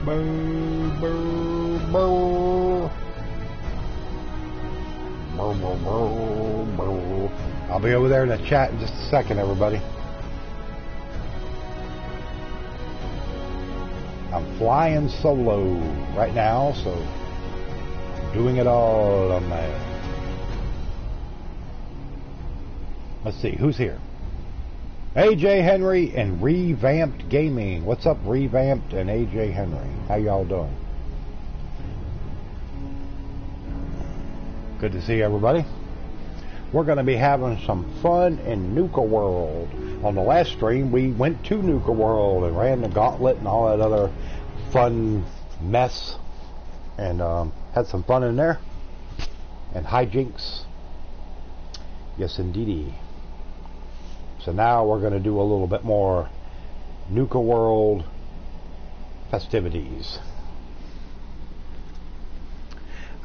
Boo, boo, boo. Boo, boo, boo, boo. I'll be over there in the chat in just a second, everybody. I'm flying solo right now, so doing it all on my own. Let's see, who's here? AJ Henry and Revamped Gaming. What's up, Revamped and AJ Henry? How y'all doing? Good to see everybody. We're going to be having some fun in Nukaworld. On the last stream, we went to Nukaworld and ran the gauntlet and all that other fun mess. And had some fun in there. And hijinks. Yes, indeedy. So now we're going to do a little bit more Nukaworld festivities.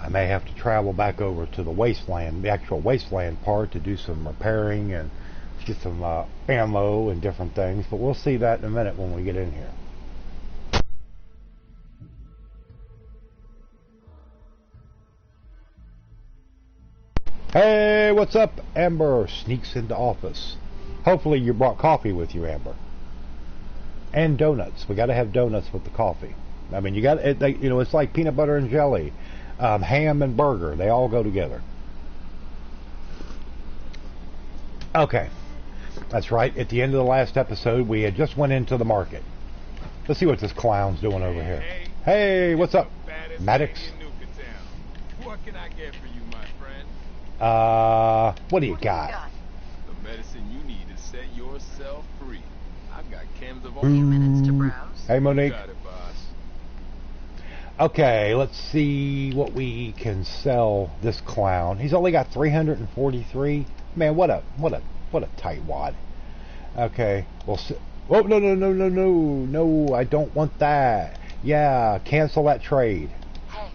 I may have to travel back over to the wasteland, the actual wasteland part, to do some repairing and get some ammo and different things, but we'll see that in a minute when we get in here. Hey, what's up? Amber sneaks into office. Hopefully you brought coffee with you, Amber. And donuts. We got to have donuts with the coffee. I mean, you got it. You know, it's like peanut butter and jelly. Ham and burger, they all go together. Okay, that's right. At the end of the last episode, we had just went into the market. Let's see what this clown's doing over here. Hey, what's up, Maddox? What can I get for you, my friend? What do you got? The medicine you need to set yourself free. I've got chems of a few minutes to browse. Hey, Monique. Got it, boss. Okay, let's see what we can sell this clown. He's only got 343. Man, what a tightwad. Okay, well, oh no! I don't want that. Yeah, cancel that trade. Hey,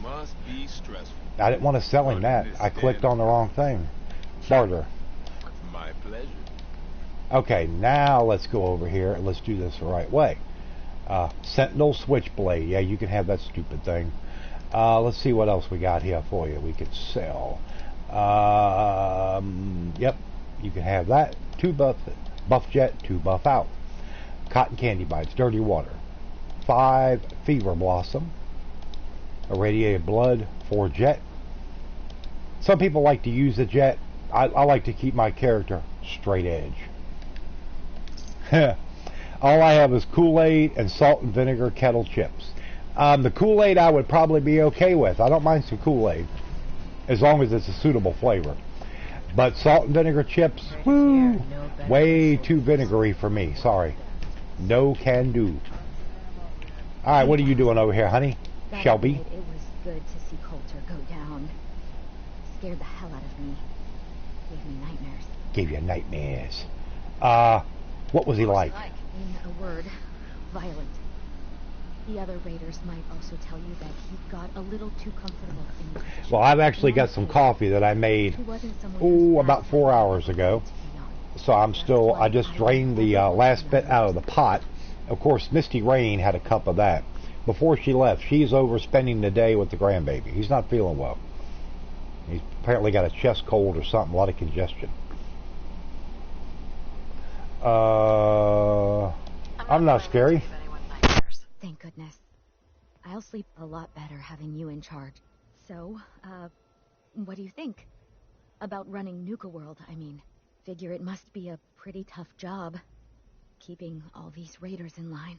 must be stressful. I didn't want to sell him that. I clicked on the wrong thing. Barter. My pleasure. Okay, now let's go over here and let's do this the right way. Sentinel Switchblade. Yeah, you can have that stupid thing. Let's see what else we got here for you. We could sell. Yep, you can have that. 2 buff jet, 2 buff out. Cotton candy bites, dirty water. 5 fever blossom. Irradiated blood, 4 jet. Some people like to use the jet. I like to keep my character straight edge. All I have is Kool-Aid and salt and vinegar kettle chips. The Kool-Aid I would probably be okay with. I don't mind some Kool-Aid, as long as it's a suitable flavor. But salt and vinegar chips, woo, way too vinegary for me. Sorry. No can do. All right, what are you doing over here, honey? Shelby? It was good to see Coulter go down. Scared the hell out of me. Gave me nightmares. Gave you nightmares. What was he like? In a word, violent. The other raiders might also tell you that he got a little too comfortable in the position. Well, I've actually got some coffee that I made, about 4 hours ago. So I just drained the last bit out of the pot. Of course, Misty Rain had a cup of that. Before she left, she's over spending the day with the grandbaby. He's not feeling well. He's apparently got a chest cold or something, a lot of congestion. I'm not scary. Thank goodness. I'll sleep a lot better having you in charge. So, what do you think? About running Nukaworld, I mean. Figure it must be a pretty tough job, keeping all these raiders in line.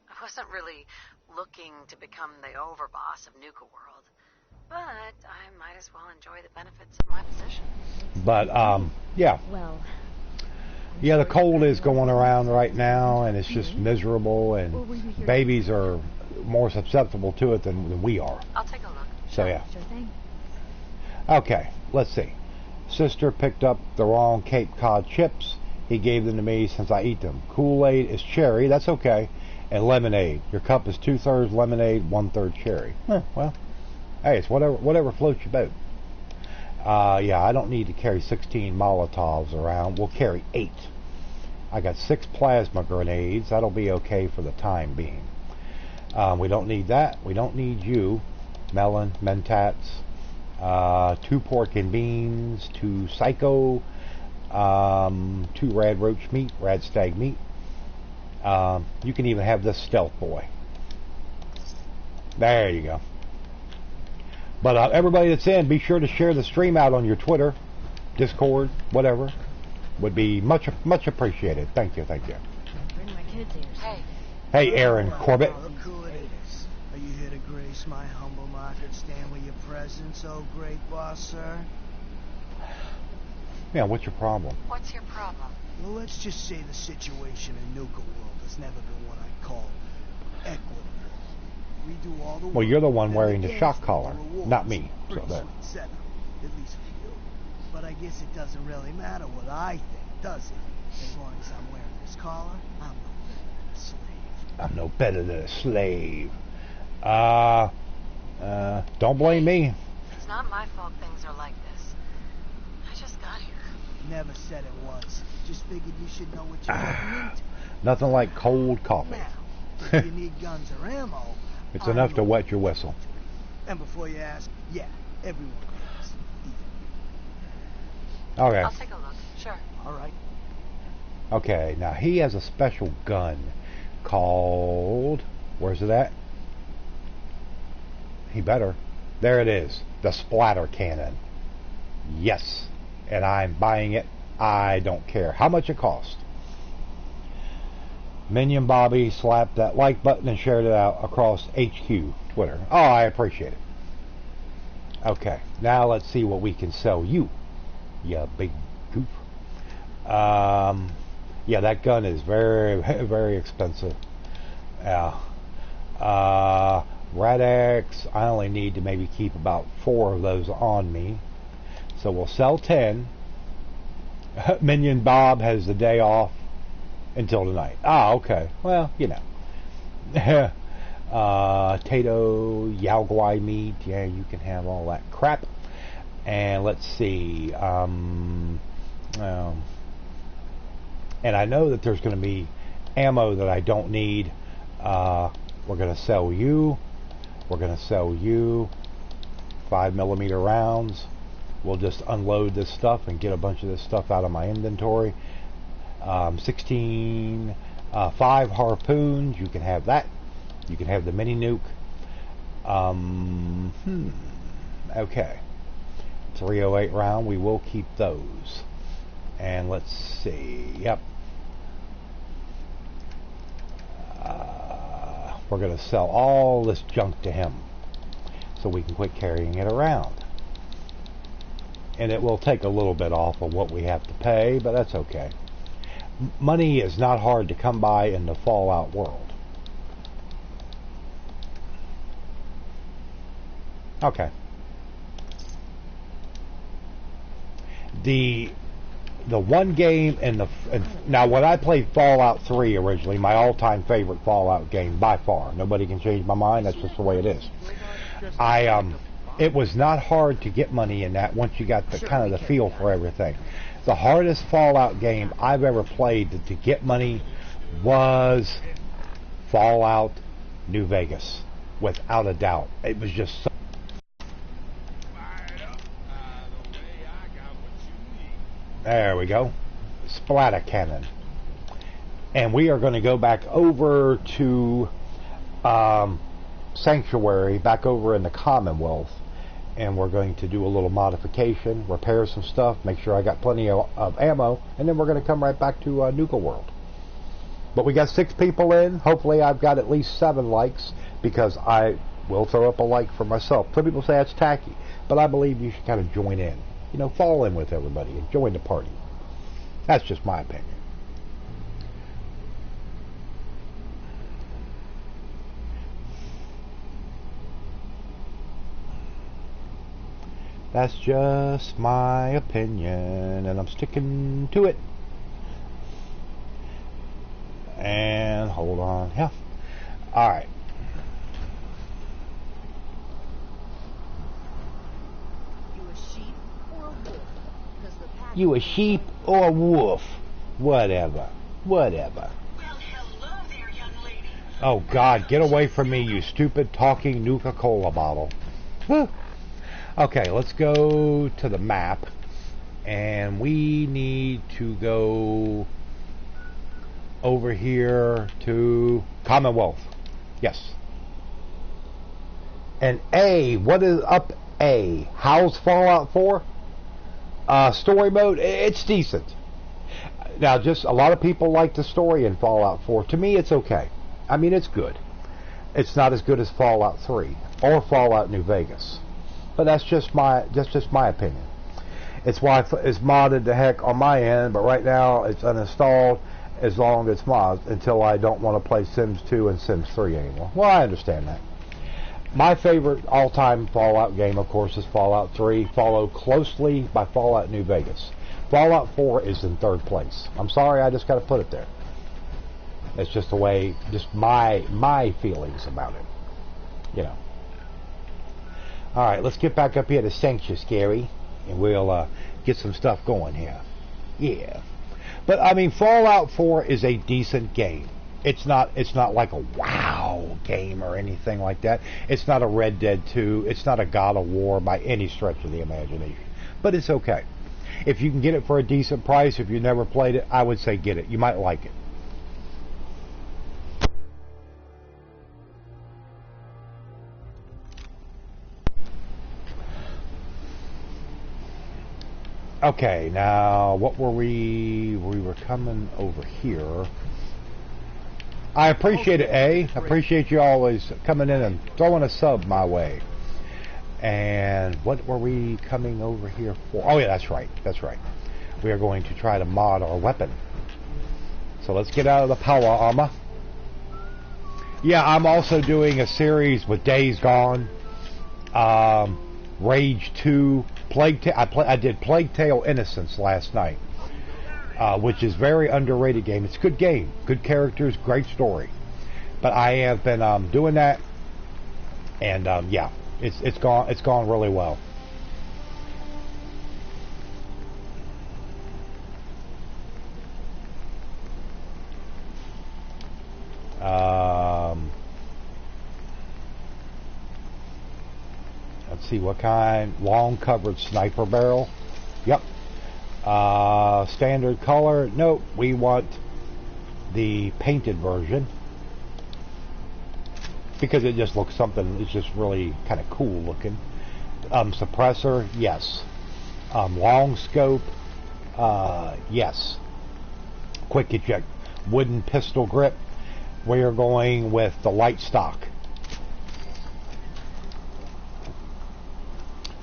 I wasn't really looking to become the overboss of Nukaworld, but I might as well enjoy the benefits of my position. But, yeah. Well, yeah, the cold is going around right now, and it's just miserable, and babies are more susceptible to it than we are. I'll take a look. So, yeah. Sure thing. Okay, let's see. Sister picked up the wrong Cape Cod chips. He gave them to me since I eat them. Kool-Aid is cherry. That's okay. and lemonade. Your cup is 2/3 lemonade, 1/3 cherry. Well, hey, it's whatever floats your boat. Yeah, I don't need to carry 16 Molotovs around. We'll carry 8. I got 6 plasma grenades. That'll be okay for the time being. We don't need that. We don't need you. Melon, Mentats, 2 pork and beans, 2 psycho, 2 rad roach meat, rad stag meat. You can even have this stealth boy. There you go. But everybody that's in, be sure to share the stream out on your Twitter, Discord, whatever. Would be much appreciated. Thank you, thank you. Bring my kids' ears. Hey, Aaron Corbett. Look who it is. Are you here to grace my humble market stand with your presence, oh great boss, sir? Yeah, what's your problem? What's your problem? Well, let's just say the situation in Nukaworld has never been what I call equitable. We do all the work. Well, you're the one wearing the and shock the collar, rewards. not me. So Pretty there. sweet setup, at least for you. But I guess it doesn't really matter what I think, does it? As long as I'm wearing this collar, I'm no better than a slave. I'm no better than a slave. Don't blame me. It's not my fault things are like this. I just got here. Never said it was. Just figured you should know what you're getting into. Nothing like cold coffee. Now, if you need guns or ammo, It's enough to wet your whistle. And before you ask, yeah, everyone does. Okay. I'll take a look. Sure. All right. Okay, now he has a special gun called... Where's it at? He better. There it is. The splatter cannon. Yes. And I'm buying it. I don't care how much it costs. Minion Bobby slapped that like button and shared it out across HQ Twitter. Oh, I appreciate it. Okay, now let's see what we can sell you, you big goof. Yeah, that gun is very, very expensive. Yeah. Rad-X, I only need to maybe keep about 4 of those on me. So we'll sell 10. Minion Bob has the day off until tonight. Ah, okay. Well, you know. Tato, Yao Guai meat. Yeah, you can have all that crap. And let's see. And I know that there's going to be ammo that I don't need. We're going to sell you. We're going to sell you 5mm rounds. We'll just unload this stuff and get a bunch of this stuff out of my inventory. 5 harpoons. You can have that. You can have the mini nuke. Okay. 308 round. We will keep those. And let's see. Yep. We're going to sell all this junk to him so we can quit carrying it around. And it will take a little bit off of what we have to pay, but that's okay. Money is not hard to come by in the Fallout world. Okay. The one game now when I played Fallout 3 originally, my all-time favorite Fallout game by far. Nobody can change my mind. That's just the way it is. It was not hard to get money in that once you got the kind of the feel for everything. The hardest Fallout game I've ever played to get money was Fallout New Vegas, without a doubt. It was just so. There we go. Splatter cannon. And we are going to go back over to Sanctuary, back over in the Commonwealth. And we're going to do a little modification, repair some stuff, make sure I got plenty of ammo, and then we're going to come right back to Nukaworld. But we got 6 people in. Hopefully I've got at least 7 likes, because I will throw up a like for myself. Some people say that's tacky, but I believe you should kind of join in. You know, fall in with everybody and join the party. That's just my opinion. That's just my opinion, and I'm sticking to it. And hold on, yeah. Alright. You a sheep or a wolf? 'Cause the pack You a sheep or a wolf? Whatever. Whatever. Well, hello there, young lady. Oh God, get away from me, you stupid talking Nuka-Cola bottle. Whew. Okay, let's go to the map. And we need to go over here to Commonwealth. Yes. And A, what is up A? How's Fallout 4? Story mode, it's decent. Now, just a lot of people like the story in Fallout 4. To me, it's okay. I mean, it's good. It's not as good as Fallout 3 or Fallout New Vegas. But that's just my opinion. It's why it's modded to heck on my end, but right now it's uninstalled as long as it's modded until I don't want to play Sims 2 and Sims 3 anymore. Well, I understand that. My favorite all-time Fallout game, of course, is Fallout 3, followed closely by Fallout New Vegas. Fallout 4 is in third place. I'm sorry, I just got to put it there. It's just the way, just my feelings about it, you know. All right, let's get back up here to Sanctuary, and we'll get some stuff going here. Yeah, but I mean, Fallout 4 is a decent game. It's not like a wow game or anything like that. It's not a Red Dead 2. It's not a God of War by any stretch of the imagination. But it's okay. If you can get it for a decent price, if you've never played it, I would say get it. You might like it. Okay, now what were we were coming over here. I appreciate it, A. Appreciate you always coming in and throwing a sub my way. And what were we coming over here for? Oh yeah, that's right. That's right. We are going to try to mod our weapon. So let's get out of the power armor. Yeah, I'm also doing a series with Days Gone, Rage 2, I did Plague Tale Innocence last night, which is very underrated game. It's a good game, good characters, great story. But I have been doing that, and yeah, it's gone really well. Let's see what kind. Long covered sniper barrel. Yep. Standard color. Nope. We want the painted version because it just looks something. It's just really kind of cool looking. Suppressor. Yes. Long scope. Yes. Quick eject. Wooden pistol grip. We are going with the light stock.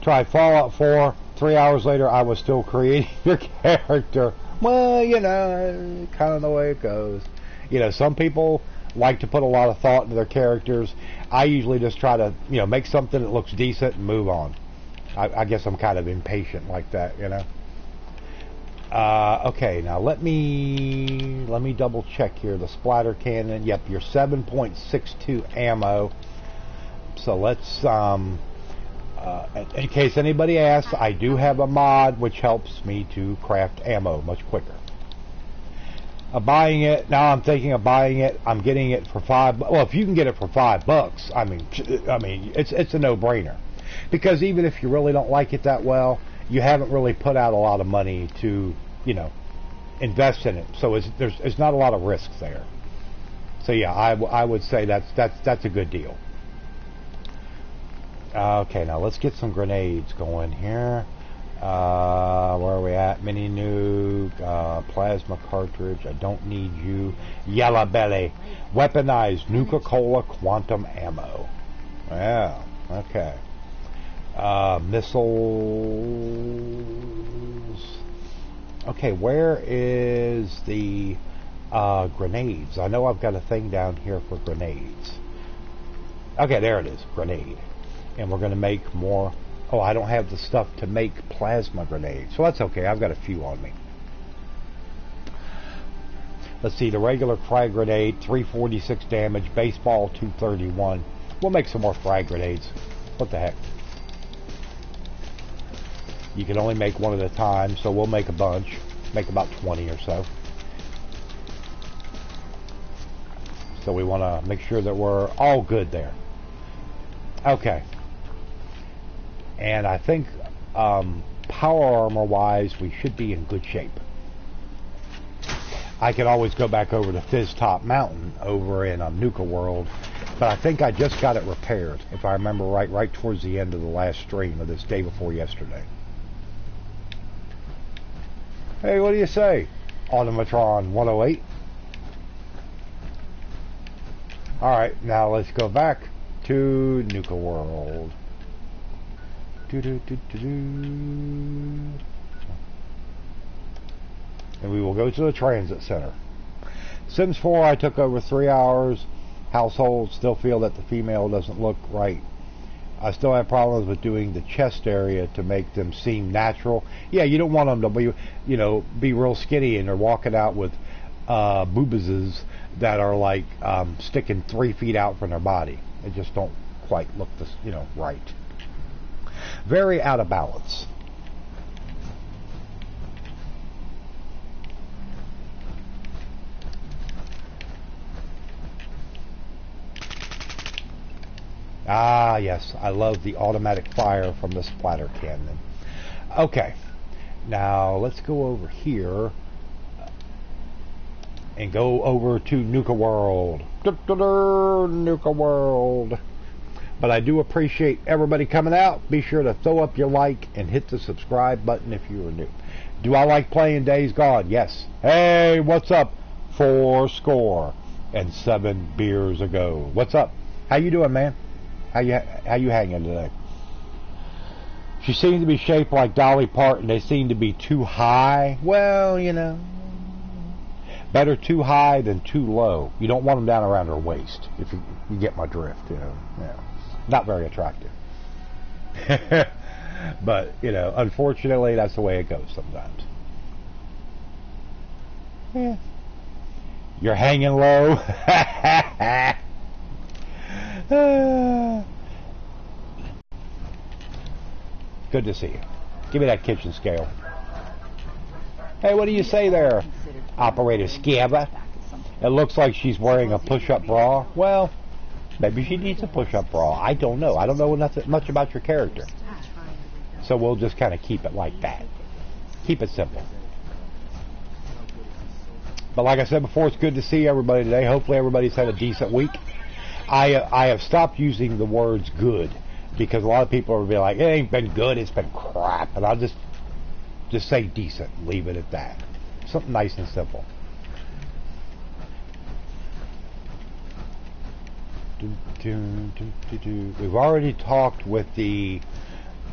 Tried Fallout 4. 3 hours later, I was still creating your character. Well, you know, kind of the way it goes. You know, some people like to put a lot of thought into their characters. I usually just try to, you know, make something that looks decent and move on. I guess I'm kind of impatient like that, you know. Okay, now let me double check here. The splatter cannon. Yep, your 7.62 ammo. So let's in case anybody asks, I do have a mod which helps me to craft ammo much quicker. Buying it now, I'm thinking of buying it. I'm getting it for $5. Well, if you can get it for $5, I mean, it's a no-brainer. Because even if you really don't like it that well, you haven't really put out a lot of money to, you know, invest in it. So there's not a lot of risks there. So yeah, I would say that's a good deal. Okay, now let's get some grenades going here. Where are we at? Mini nuke, plasma cartridge. I don't need you. Yellow belly, weaponized Nuka-Cola quantum ammo. Yeah, okay. Missiles. Okay, where is the grenades? I know I've got a thing down here for grenades. Okay, there it is, grenade. And we're going to make more. Oh, I don't have the stuff to make plasma grenades. So that's okay. I've got a few on me. Let's see, the regular frag grenade, 346 damage, baseball, 231. We'll make some more frag grenades. What the heck? You can only make one at a time, so we'll make a bunch. Make about 20 or so. So we want to make sure that we're all good there. Okay. And I think power armor wise, we should be in good shape. I can always go back over to Fizz Top Mountain over in Nukaworld, but I think I just got it repaired, if I remember right towards the end of the last stream of this day before yesterday. Hey, what do you say, Automatron 108? Alright, now let's go back to Nukaworld. And we will go to the transit center. Sims 4, I took over 3 hours. Household, still feel that the female doesn't look right. I still have problems with doing the chest area to make them seem natural. Yeah, you don't want them to be, you know, be real skinny and they're walking out with boobases that are like sticking 3 feet out from their body. They just don't quite look this, you know, right. Very out of balance. Ah, yes, I love the automatic fire from the splatter cannon. Okay, now let's go over here and go over to Nukaworld. Nukaworld. But I do appreciate everybody coming out. Be sure to throw up your like and hit the subscribe button if you are new. Do I like playing Days Gone? Yes. Hey, what's up? 4-7 beers ago. What's up? How you doing, man? How you hanging today? She seems to be shaped like Dolly Parton. They seem to be too high. Well, you know, better too high than too low. You don't want them down around her waist, if you get my drift. You know, yeah, not very attractive. But you know, unfortunately, that's the way it goes sometimes. Yeah. You're hanging low. Good to see you. Give me that kitchen scale. Hey, what do you say there, Operator Scabba? It looks like she's wearing a push-up bra. Well, maybe she needs a push-up bra. I don't know. I don't know much about your character. So we'll just kind of keep it like that. Keep it simple. But like I said before, it's good to see everybody today. Hopefully everybody's had a decent week. I have stopped using the words good because a lot of people will be like, it ain't been good, it's been crap. And I'll just say decent, leave it at that. Something nice and simple. We've already talked with the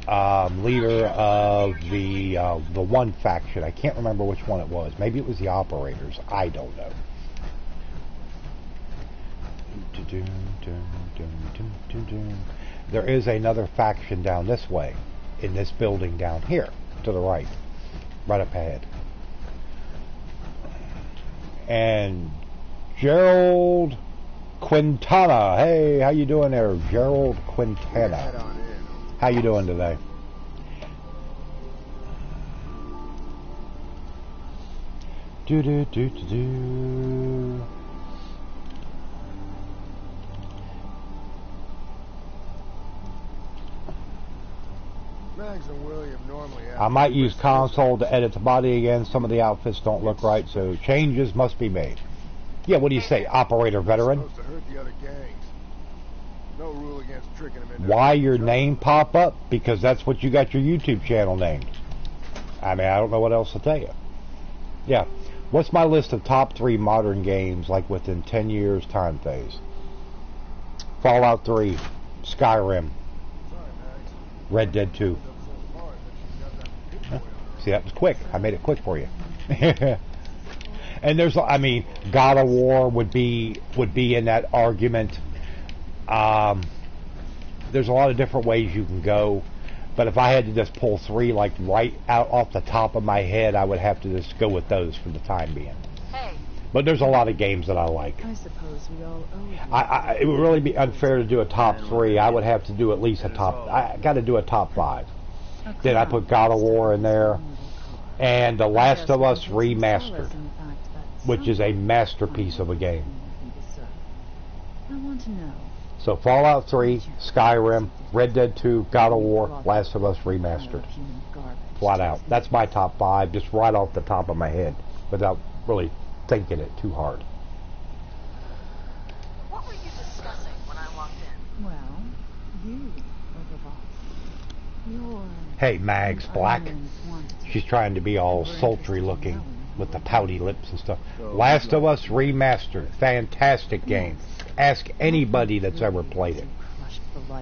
leader of the one faction. I can't remember which one it was. Maybe it was the Operators. I don't know. There is another faction down this way, in this building down here, to the right up ahead. And Gerald Quintana. Hey, how you doing there, Gerald Quintana? How you doing today? I might use console to edit the body again. Some of the outfits don't look right, so changes must be made. Yeah, what do you say, Operator Veteran? Why your name pop up? Because that's what you got your YouTube channel named. I mean, I don't know what else to tell you. Yeah. What's my list of top 3 modern games, like within 10 years time phase? Fallout 3, Skyrim, Red Dead 2. See, that was quick. I made it quick for you. And there's, I mean, God of War would be in that argument. There's a lot of different ways you can go, but if I had to just pull 3 like right out off the top of my head, I would have to just go with those for the time being. Hey, But there's a lot of games that I like. I suppose we all owe you. It would really be unfair to do a top 3. I would have to do at least a top. I got to do a top 5. Then I put God of War in there, and The Last of Us Remastered, which is a masterpiece of a game. I want to know. So Fallout 3, Skyrim, Red Dead 2, God of War, Last of Us Remastered. Flat out. That's my top 5, just right off the top of my head, without really thinking it too hard. What were you discussing when I walked in? Well, you, Overboss. Your... Hey, Mags Black. She's trying to be all sultry looking with the pouty lips and stuff. Last of Us Remastered. Fantastic game. Ask anybody that's ever played it.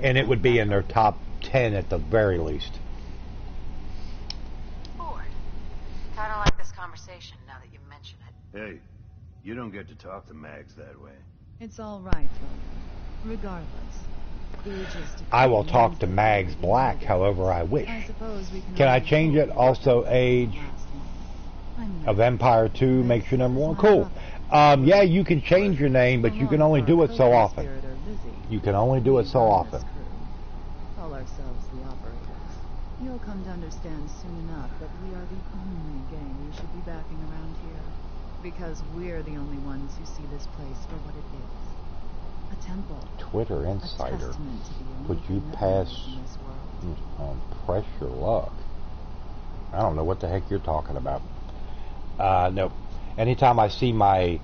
And it would be in their top 10 at the very least. Bored. Kind of like this conversation now that you mention it. Hey, you don't get to talk to Mags that way. It's all right, Logan. Regardless. I will talk to Mags Black however I wish. Can I change it? Also, age of Empire 2 makes you number 1. Cool. Yeah, you can change your name, but you can only do it so often. You can only do it so often. Call ourselves the Operators. You'll come to understand soon enough that we are the only gang you should be backing around here. Because we're the only ones who see this place for what it is. A temple. Twitter Insider. Would you pass on pressure luck? I don't know what the heck you're talking about. Nope. Anytime I see my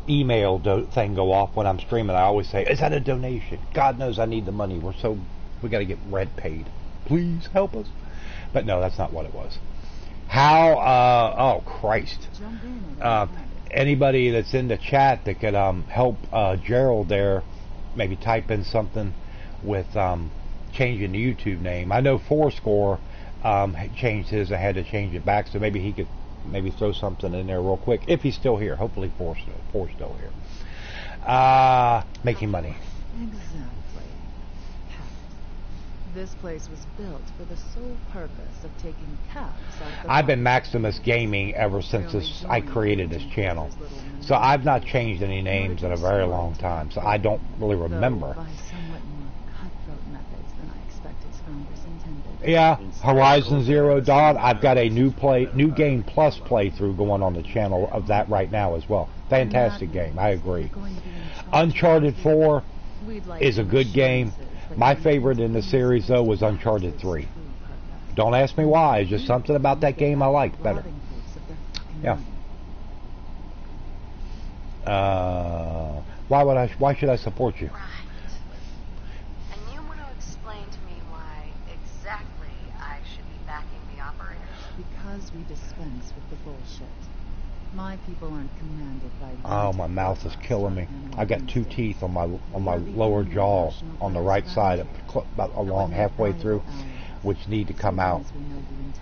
email thing go off when I'm streaming, I always say, is that a donation? God knows I need the money. We got to get red paid. Please help us. But no, that's not what it was. How, oh Christ. Anybody that's in the chat that could help Gerald there, maybe type in something with changing the YouTube name. I know Fourscore changed his. I had to change it back, so maybe he could throw something in there real quick if he's still here. Hopefully Four's still here. Making money. Exactly. This place was built for the sole purpose of taking caps out of the... I've been Maximus Gaming ever since I created this channel. So I've not changed any names in a very long time. So I don't really remember. By somewhat more cutthroat methods than I expected founders intended. Yeah, Horizon Zero Dawn. I've got a new game plus playthrough going on the channel of that right now as well. Fantastic game. I agree. Uncharted 4 is a good game. My favorite in the series, though, was Uncharted 3. Don't ask me why. It's just something about that game I liked better. Yeah. Why should I support you? Right. And you want to explain to me why exactly I should be backing the Operators? Because we dispense with the bullshit. My people aren't commanded by... Oh, my mouth is killing me. I got 2 teeth on my lower jaw on the right side, about along halfway through, which need to come out,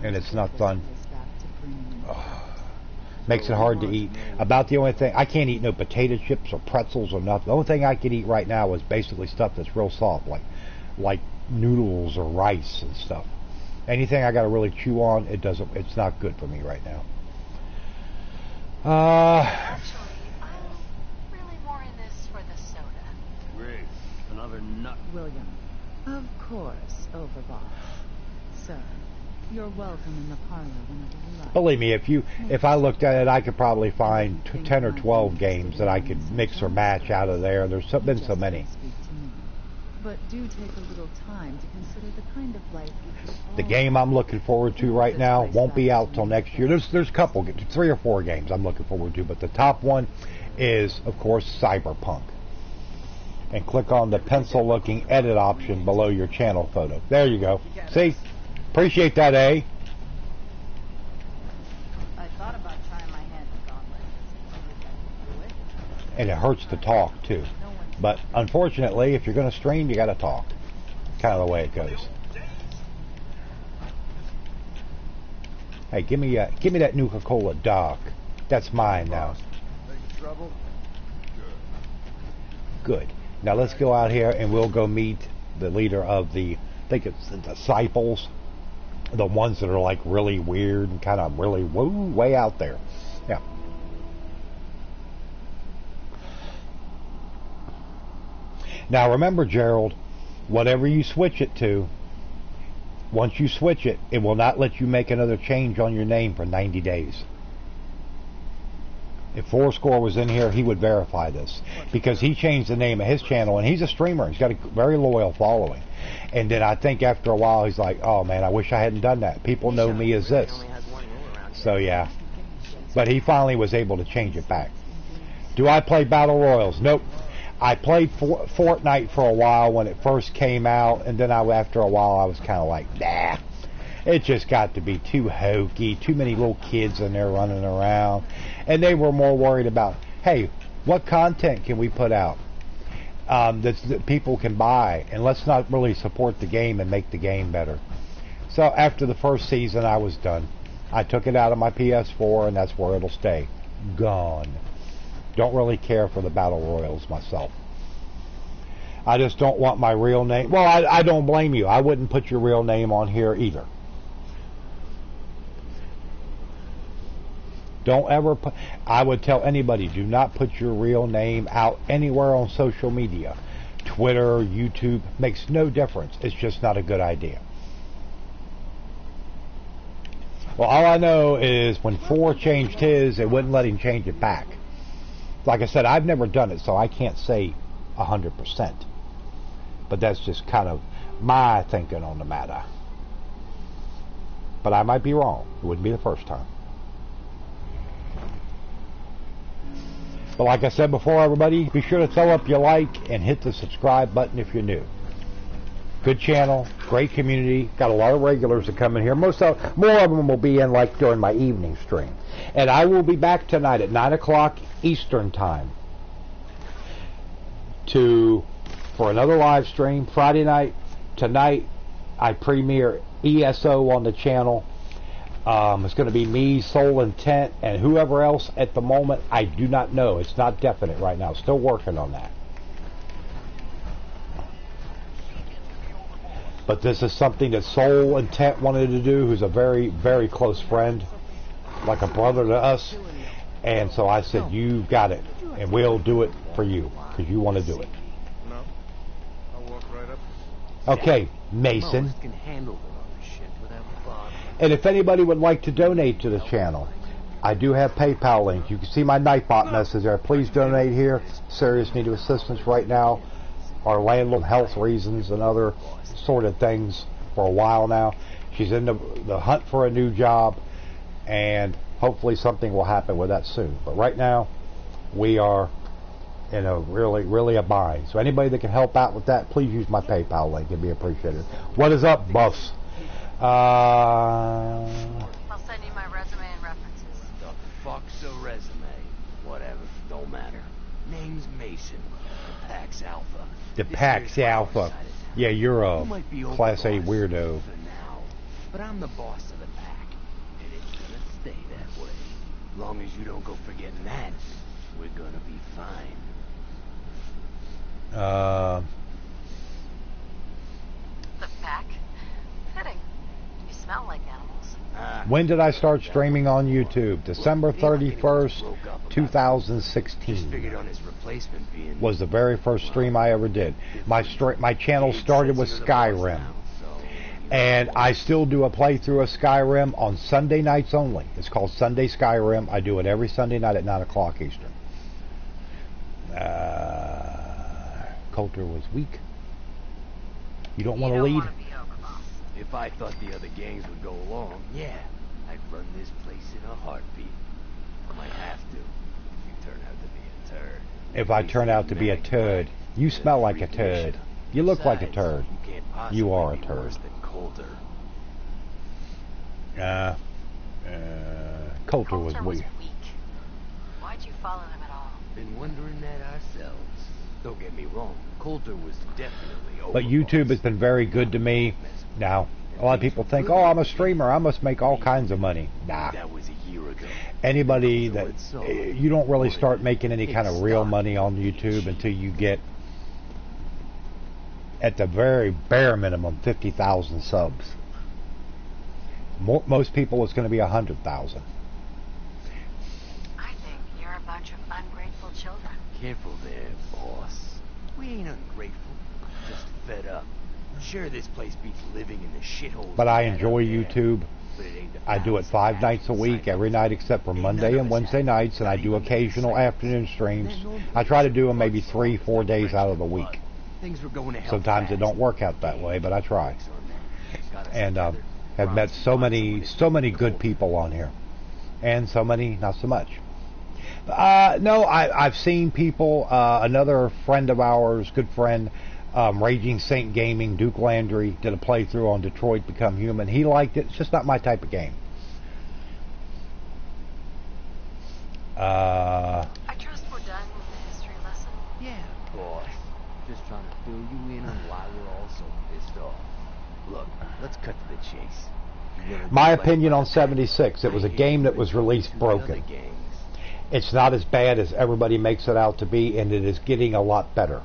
and it's not fun. Makes it hard to eat. About the only thing, I can't eat no potato chips or pretzels or nothing. The only thing I can eat right now is basically stuff that's real soft, like noodles or rice and stuff. Anything I got to really chew on, it's not good for me right now. Actually, I'm really more in this for the soda. Great. Another nut. William. Of course, Overboss. Sir, you're welcome in the parlor whenever you like. Believe me, if I looked at it, I could probably find 10 or 12 games that I could mix or match out of there. There's been so many. But do take a little time to consider the kind of life you could... The game I'm looking forward to right now won't be out till next year. There's a couple, 3 or 4 games I'm looking forward to, but the top one is, of course, Cyberpunk. And click on the pencil-looking edit option below your channel photo. There you go. See? Appreciate that, eh? I thought about trying my hand at Gauntlet. And it hurts to talk, too. But unfortunately, if you're going to stream, you got to talk. Kind of the way it goes. Hey, give me that Nuka-Cola, Doc. That's mine now. Making trouble? Good. Now let's go out here and we'll go meet the leader of I think it's the Disciples. The ones that are like really weird and kind of really way out there. Yeah. Now remember, Gerald, whatever you switch it to, once you switch it, it will not let you make another change on your name for 90 days. If Fourscore was in here, he would verify this, because he changed the name of his channel, and he's a streamer. He's got a very loyal following. And then I think after a while, he's like, oh man, I wish I hadn't done that. People know me as this. So yeah. But he finally was able to change it back. Do I play Battle Royals? Nope. I played Fortnite for a while when it first came out, and then after a while I was kind of like, nah. It just got to be too hokey, too many little kids in there running around. And they were more worried about, hey, what content can we put out that people can buy? And let's not really support the game and make the game better. So after the first season, I was done. I took it out of my PS4, and that's where it'll stay. Gone. Don't really care for the Battle Royals myself. I just don't want my real name. Well, I don't blame you. I wouldn't put your real name on here either. Don't ever put, I would tell anybody, do not put your real name out anywhere on social media. Twitter, YouTube, makes no difference. It's just not a good idea. Well, all I know is when 4 changed his, it wouldn't let him change it back. Like I said, I've never done it, so I can't say 100%. But that's just kind of my thinking on the matter. But I might be wrong. It wouldn't be the first time. But like I said before, everybody, be sure to throw up your like and hit the subscribe button if you're new. Good channel, great community, got a lot of regulars that come in here. More of them will be in like during my evening stream. And I will be back tonight at 9 o'clock Eastern time for another live stream. Friday night, tonight, I premiere ESO on the channel. It's going to be me, Soul Intent, and whoever else at the moment, I do not know. It's not definite right now. Still working on that. But this is something that Soul Intent wanted to do, who's a very, very close friend, like a brother to us. And so I said, you got it, and we'll do it for you, because you want to do it. No, I'll walk right up. Okay, Mason. And if anybody would like to donate to the channel, I do have PayPal links. You can see my Nightbot message there. Please donate here. Serious need of assistance right now. Our landlord, health reasons, and other sort of things for a while now. She's in the hunt for a new job, and hopefully something will happen with that soon. But right now, we are in a really a bind. So anybody that can help out with that, please use my PayPal link. It'd be appreciated. What is up, buffs? I'll send you my resume and references. The fuck's a resume? Whatever, don't matter. Name's Mason. PAX Alpha. The PAX Alpha. Yeah, you're a Class A weirdo. For now, but I'm the boss of the pack, and it's gonna stay that way. Long as you don't go forgetting that, we're gonna be fine. The pack? Fitting. You smell like animals. When did I start streaming on YouTube? December 31st, 2016 was the very first stream I ever did. My channel started with Skyrim, and I still do a playthrough of Skyrim on Sunday nights only. It's called Sunday Skyrim. I do it every Sunday night at 9 o'clock Eastern. Coulter was weak. You don't want to lead? If I thought the other gangs would go along, yeah, I'd run this place in a heartbeat. I might have to, if you turn out to be a turd. If I turn out to be a turd, you smell like a turd. You look like a turd. You are a turd. Coulter was weak. Why'd you follow him at all? Been wondering that ourselves. Don't get me wrong, Coulter was definitely over. But YouTube has been very good to me. Now, a lot of people think, oh, I'm a streamer, I must make all kinds of money. Nah. That was a year ago. Anybody that, you don't really start making any kind of real money on YouTube until you get, at the very bare minimum, 50,000 subs. Most people, it's going to be 100,000. I think you're a bunch of ungrateful children. Careful there, boss. We ain't ungrateful, just fed up. Sure, this place beats living in the shithole. But I enjoy YouTube. But it ain't the I do it 5 nights a week, every night except for Monday and Wednesday nights, and I do occasional afternoon streams. I try to do them maybe 3-4 days out of the week. Things were going to hell Sometimes it don't work out that way, but I try. And have met so many good people on here, and so many not so much. No, I've seen people. Another friend of ours, good friend, Raging Saint Gaming, Duke Landry, did a playthrough on Detroit Become Human. He liked it. It's just not my type of game. I trust we're done with the history lesson. Yeah, boss. Just trying to fill you in on why we're all so pissed off. Look, let's cut to the chase. My opinion on 76, it was a game that was released broken. It's not as bad as everybody makes it out to be, and it is getting a lot better.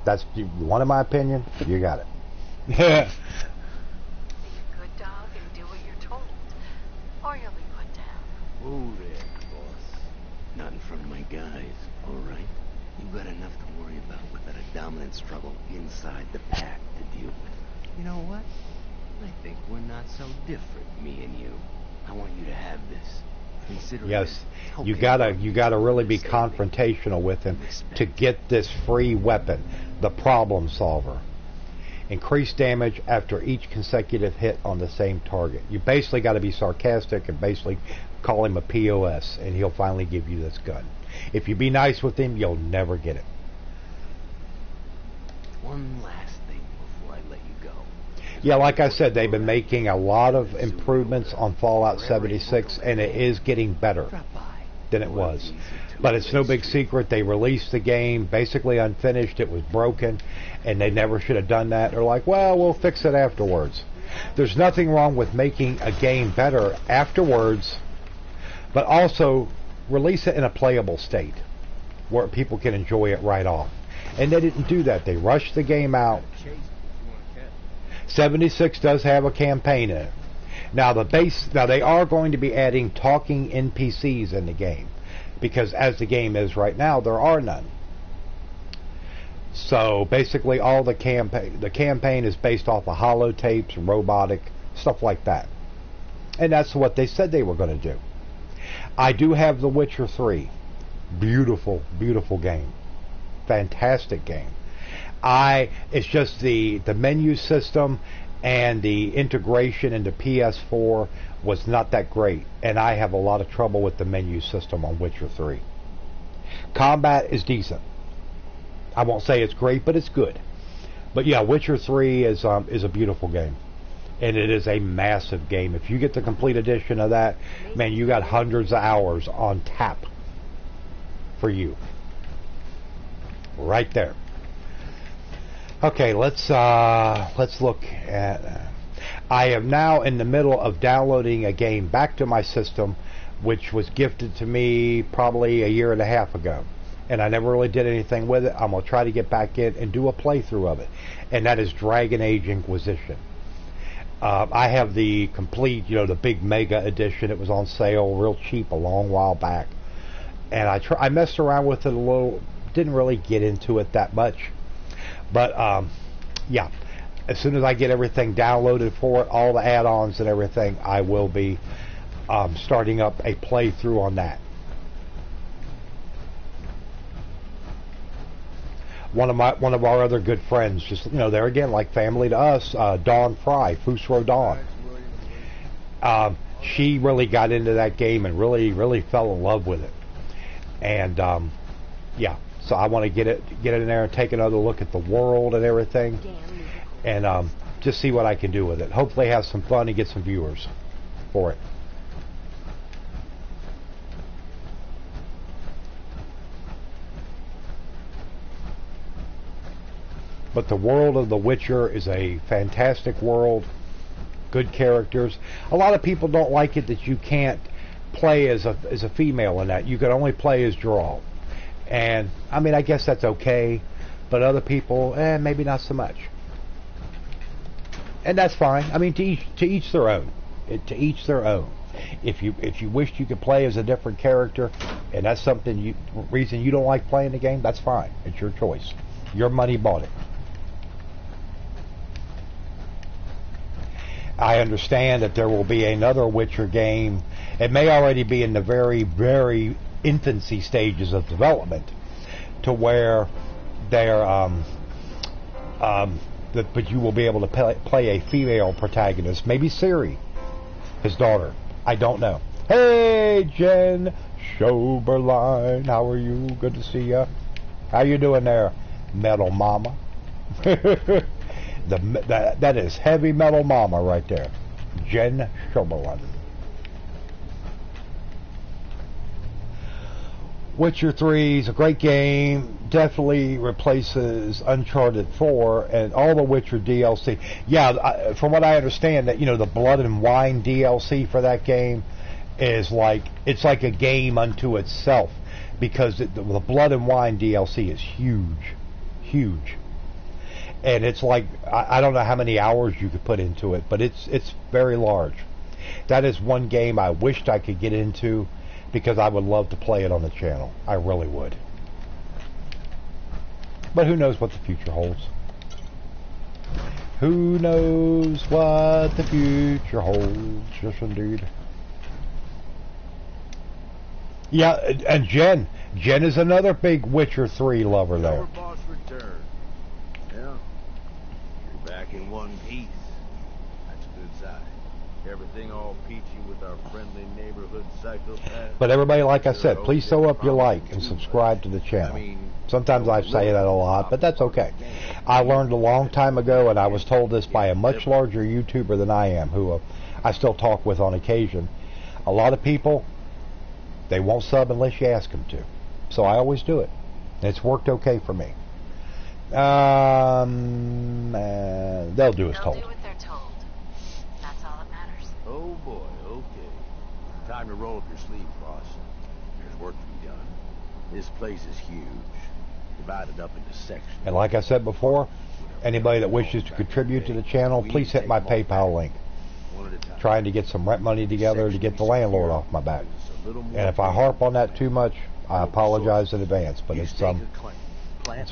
That's, you wanted my opinion? You got it. Be a good dog and do what you're told, or you'll be put down. Whoa there, boss. Not in front of my guys, all right? You've got enough to worry about without a dominant struggle inside the pack to deal with. You know what? I think we're not so different, me and you. I want you to have this. Yes, you gotta really be confrontational with him to get this free weapon, the problem solver. Increase damage after each consecutive hit on the same target. You basically got to be sarcastic and basically call him a POS, and he'll finally give you this gun. If you be nice with him, you'll never get it. One last thing before I let you go. Yeah, like I said, they've been making a lot of improvements on Fallout 76, and it is getting better than it was. But it's no big secret, they released the game basically unfinished, it was broken, and they never should have done that. They're like, well, we'll fix it afterwards. There's nothing wrong with making a game better afterwards, but also release it in a playable state where people can enjoy it right off. And they didn't do that. They rushed the game out. 76 does have a campaign in it. Now they are going to be adding talking NPCs in the game, because as the game is right now, there are none. So basically all the campaign is based off of holotapes, robotic, stuff like that. And that's what they said they were going to do. I do have The Witcher 3. Beautiful, beautiful game. Fantastic game. It's just the menu system and the integration into PS4 was not that great, and I have a lot of trouble with the menu system on Witcher 3. Combat is decent. I won't say it's great, but it's good. But yeah, Witcher 3 is a beautiful game, and it is a massive game. If you get the complete edition of that, man, you got hundreds of hours on tap for you. Right there. Okay, let's look at. I am now in the middle of downloading a game back to my system, which was gifted to me probably a year and a half ago, and I never really did anything with it. I'm gonna try to get back in and do a playthrough of it, and that is Dragon Age Inquisition. I have the complete, the big mega edition. It was on sale, real cheap, a long while back, and I messed around with it a little. Didn't really get into it that much. But, yeah, as soon as I get everything downloaded for it, all the add-ons and everything, I will be starting up a playthrough on that. One of our other good friends, just, there again, like family to us, Dawn Fry, Fusro Dawn. She really got into that game and really, really fell in love with it. And, yeah. So I want to get it in there and take another look at the world and everything, and just see what I can do with it. Hopefully have some fun and get some viewers for it. But the world of The Witcher is a fantastic world, good characters. A lot of people don't like it that you can't play as a female in that. You can only play as Geralt. And, I mean, I guess that's okay, but other people, maybe not so much. And that's fine. I mean, to each their own. To each their own. If you wished you could play as a different character, and that's something reason you don't like playing the game, that's fine. It's your choice. Your money bought it. I understand that there will be another Witcher game. It may already be in the very, very infancy stages of development, to where they're but you will be able to play a female protagonist, maybe Ciri, his daughter. I don't know. Hey, Jen Schoberline, how are you? Good to see ya. How you doing there, Metal Mama? That is heavy metal mama right there, Jen Schoberline. Witcher 3 is a great game. Definitely replaces Uncharted 4 and all the Witcher DLC. Yeah, from what I understand, that the Blood and Wine DLC for that game is it's like a game unto itself, because the Blood and Wine DLC is huge, and it's like I don't know how many hours you could put into it, but it's very large. That is one game I wished I could get into, because I would love to play it on the channel. I really would. But who knows what the future holds? Who knows what the future holds? Yes, indeed. Yeah, and Jen is another big Witcher 3 lover there. Our boss returned. Yeah. You're back in one piece. That's a good sign. Everything all peachy with our friendly neighborhood psychopath. But everybody, like I said, please throw up your like and subscribe to the channel. Sometimes I say that a lot, but that's okay. I learned a long time ago, and I was told this by a much larger YouTuber than I am, who I still talk with on occasion. A lot of people, they won't sub unless you ask them to. So I always do it. It's worked okay for me. They'll do as told. They'll do what they're told. That's all that matters. Oh boy, okay. Time to roll up your sleeves, boss. There's work to be done. This place is huge. Divided up into sections. And like I said before, anybody that wishes to contribute to the channel, please hit my PayPal link. Trying to get some rent money together to get the landlord off my back. And if I harp on that too much, I apologize in advance, but it's a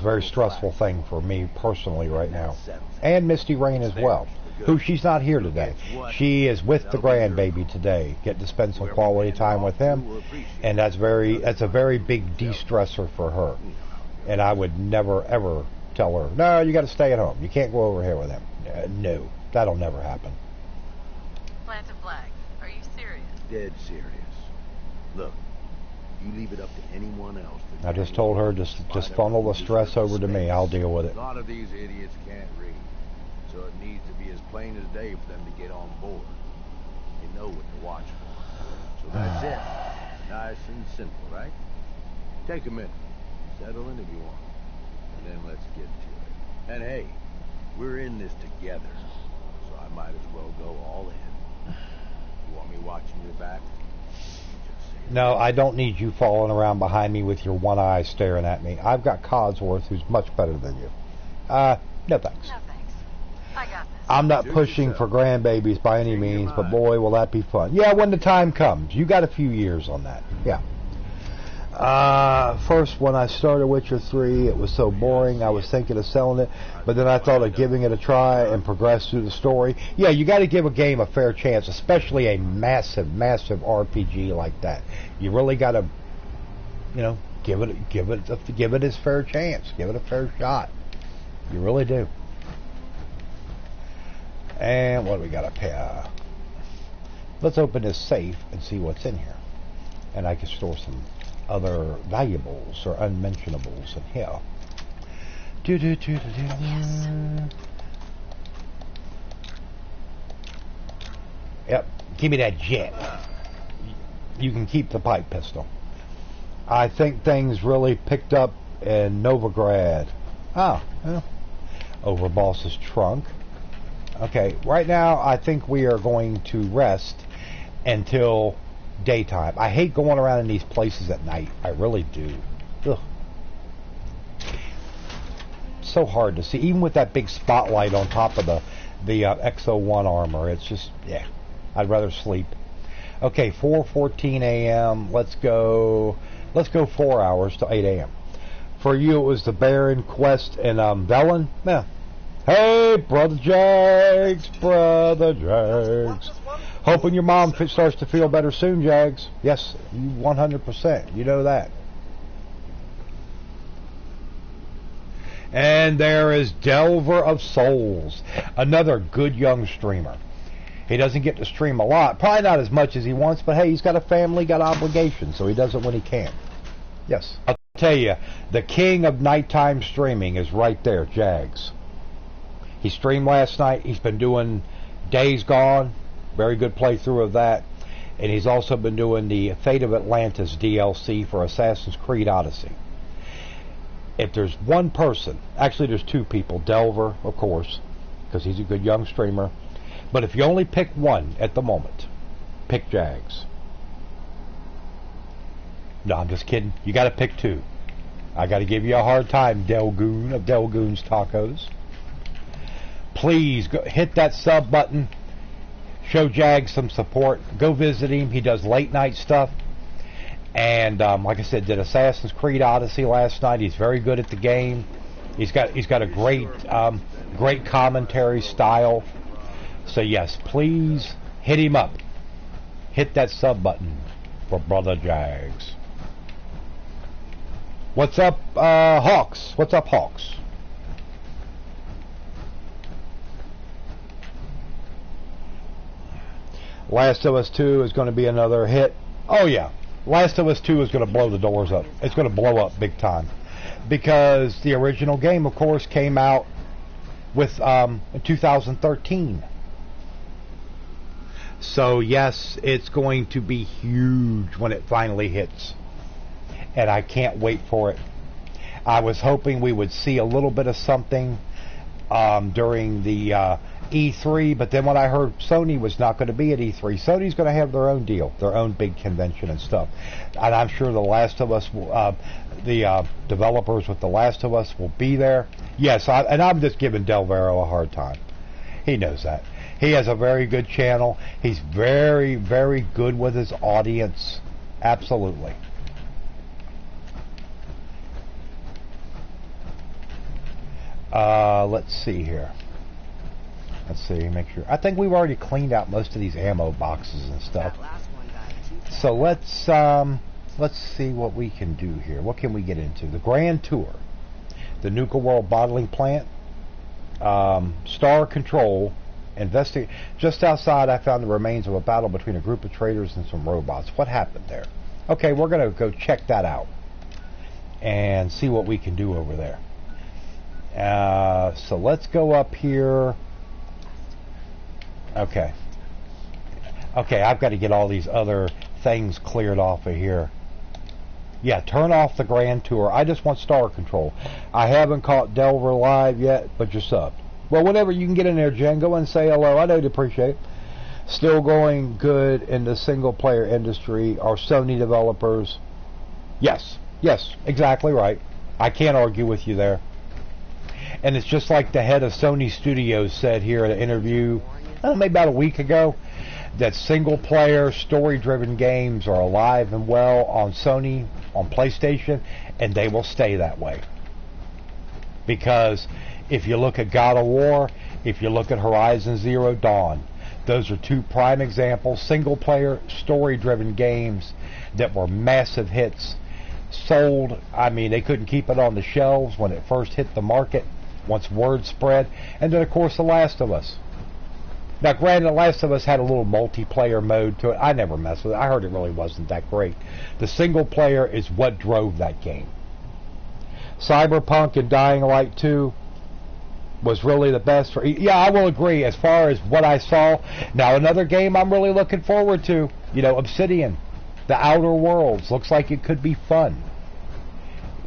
very stressful thing for me personally right now. And Misty Rain as well, who she's not here today. She is with the grandbaby today, getting to spend some quality time with him, and that's a very big de-stressor for her. And I would never ever tell her, no, you got to stay at home. You can't go over here with him. No, that'll never happen. Plant a flag. Are you serious? Dead serious. Look, you leave it up to anyone else. I just told her just funnel the stress over to me. I'll deal with it. A lot of these idiots can't read, so it needs to be as plain as day for them to get on board. They know what to watch for. So that's it. Nice and simple, right? Take a minute. Settle in if you want. And then let's get to it. And hey, we're in this together, so I might as well go all in. You want me watching your back? No, I don't need you following around behind me with your one eye staring at me. I've got Codsworth, who's much better than you. No thanks. No thanks. I got this. I'm not pushing for grandbabies by any means, but boy, will that be fun. Yeah, when the time comes. You got a few years on that. Yeah. First, when I started Witcher 3, it was so boring, I was thinking of selling it, but then I thought of giving it a try and progress through the story. Yeah, you got to give a game a fair chance, especially a massive RPG like that. You really got to, give it its fair chance, give it a fair shot. You really do. And what do we got up here? Let's open this safe and see what's in here, and I can store some other valuables or unmentionables in here. Yes. Yep. Give me that jet. You can keep the pipe pistol. I think things really picked up in Novigrad. Ah, well, over boss's trunk. Okay, right now I think we are going to rest until daytime. I hate going around in these places at night. I really do. Ugh. So hard to see, even with that big spotlight on top of the XO1 armor. It's just, yeah. I'd rather sleep. Okay, 4:14 a.m. Let's go 4 hours to 8 a.m. For you, it was the Baron, Quest, and Velen. Yeah. Hey, Brother Jags, Brother Jags. Hoping your mom starts to feel better soon, Jags. Yes, you 100%. You know that. And there is Delver of Souls, another good young streamer. He doesn't get to stream a lot, probably not as much as he wants, but hey, he's got a family, got obligations, so he does it when he can. Yes, I'll tell you, the king of nighttime streaming is right there, Jags. He streamed last night. He's been doing Days Gone, very good playthrough of that, and he's also been doing the Fate of Atlantis DLC for Assassin's Creed Odyssey. If there's one person, actually there's two people, Delver, of course, because he's a good young streamer, but if you only pick one at the moment, pick Jags. No, I'm just kidding. You got to pick two. I got to give you a hard time, Delgoon of Delgoon's Tacos. Please go hit that sub button. Show Jags some support. Go visit him. He does late night stuff. And like I said, did Assassin's Creed Odyssey last night. He's very good at the game. He's got a great commentary style. So yes, please hit him up. Hit that sub button for Brother Jags. What's up, Hawks? What's up, Hawks? Last of Us 2 is going to be another hit. Oh yeah. Last of Us 2 is going to blow the doors up. It's going to blow up big time. Because the original game, of course, came out with in 2013. So, yes, it's going to be huge when it finally hits. And I can't wait for it. I was hoping we would see a little bit of something during the E3, but then when I heard Sony was not going to be at E3, Sony's going to have their own deal, their own big convention and stuff. And I'm sure The Last of Us, the developers with The Last of Us will be there. Yes, and I'm just giving Delvero a hard time. He knows that. He has a very good channel. He's very, very good with his audience. Absolutely. Let's see here. Let's see, make sure. I think we've already cleaned out most of these ammo boxes and stuff. So let's see what we can do here. What can we get into? The Grand Tour, the Nukaworld bottling plant, Star Control, investigate. Just outside, I found the remains of a battle between a group of traders and some robots. What happened there? Okay, we're gonna go check that out and see what we can do over there. So let's go up here. Okay, I've got to get all these other things cleared off of here. Yeah, turn off the Grand Tour. I just want Star Control. I haven't caught Delver live yet, but you're subbed. Well, whenever you can get in there, Jen, go and say hello. I know you'd appreciate it. Still going good in the single-player industry. Are Sony developers? Yes, exactly right. I can't argue with you there. And it's just like the head of Sony Studios said here at an interview, maybe about a week ago, that single-player, story-driven games are alive and well on Sony, on PlayStation, and they will stay that way. Because if you look at God of War, if you look at Horizon Zero Dawn, those are two prime examples, single-player, story-driven games that were massive hits. Sold, I mean, they couldn't keep it on the shelves when it first hit the market, once word spread. And then, of course, The Last of Us. Now, granted, The Last of Us had a little multiplayer mode to it. I never messed with it. I heard it really wasn't that great. The single player is what drove that game. Cyberpunk and Dying Light 2 was really the best for... Yeah, I will agree as far as what I saw. Now, another game I'm really looking forward to, Obsidian, The Outer Worlds. Looks like it could be fun.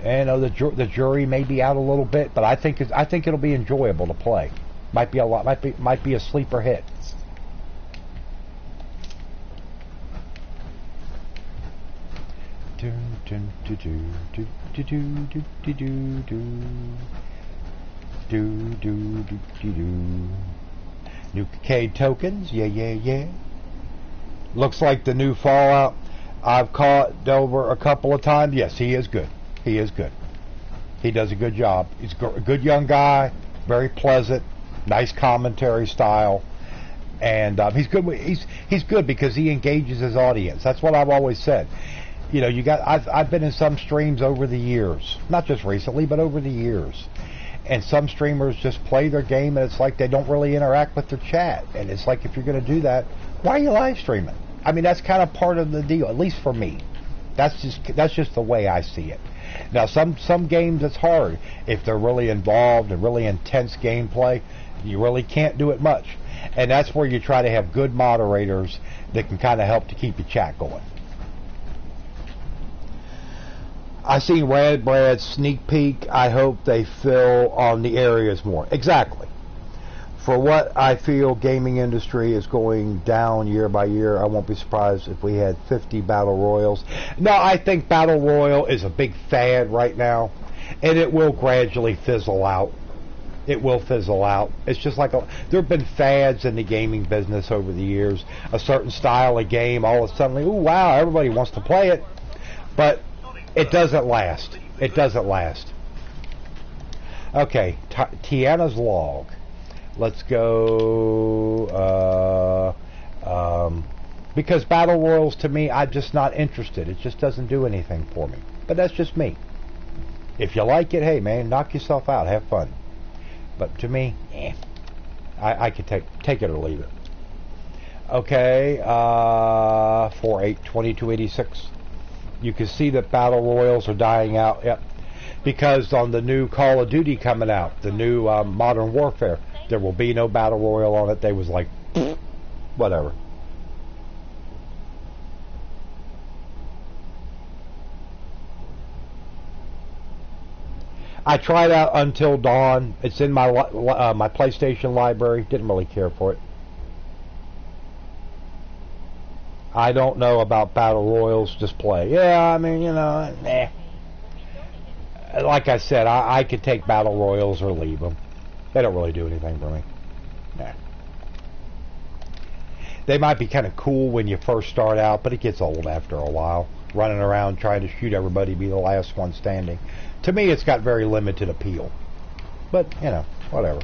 And the jury may be out a little bit, but I think it'll be enjoyable to play. Might be a sleeper hit. Nuka tokens, yeah. Looks like the new Fallout. I've caught over a couple of times. Yes, he is good. He is good. He does a good job. He's a good young guy, very pleasant, nice commentary style, and he's good. He's good because he engages his audience. That's what I've always said. You know, I've been in some streams over the years, not just recently, but over the years, and some streamers just play their game, and it's like they don't really interact with their chat. And it's like, if you're going to do that, why are you live streaming? I mean, that's kind of part of the deal, at least for me. That's just the way I see it. Now, some games it's hard. If they're really involved and really intense gameplay, you really can't do it much. And that's where you try to have good moderators that can kind of help to keep your chat going. I see Rad Brad's sneak peek. I hope they fill on the areas more. Exactly. For what I feel gaming industry is going down year by year, I won't be surprised if we had 50 Battle Royals. No, I think Battle Royal is a big fad right now, and it will gradually fizzle out. It will fizzle out. It's just like there have been fads in the gaming business over the years. A certain style of game, all of a sudden, ooh, wow, everybody wants to play it. But it doesn't last. It doesn't last. Okay, Tiana's log. Let's go, because Battle Royals, to me, I'm just not interested. It just doesn't do anything for me. But that's just me. If you like it, hey, man, knock yourself out. Have fun. But to me, I could take it or leave it. Okay, 482286. You can see that Battle Royals are dying out. Yep. Because on the new Call of Duty coming out, the new Modern Warfare, there will be no Battle Royal on it. They was like, whatever. I tried out Until Dawn. It's in my my PlayStation library. Didn't really care for it. I don't know about Battle Royals. Just play. Yeah, I mean, you know, like I said, I could take Battle Royals or leave them. They don't really do anything for me. Nah. They might be kind of cool when you first start out, but it gets old after a while. Running around trying to shoot everybody, be the last one standing. To me, it's got very limited appeal. But, you know, whatever.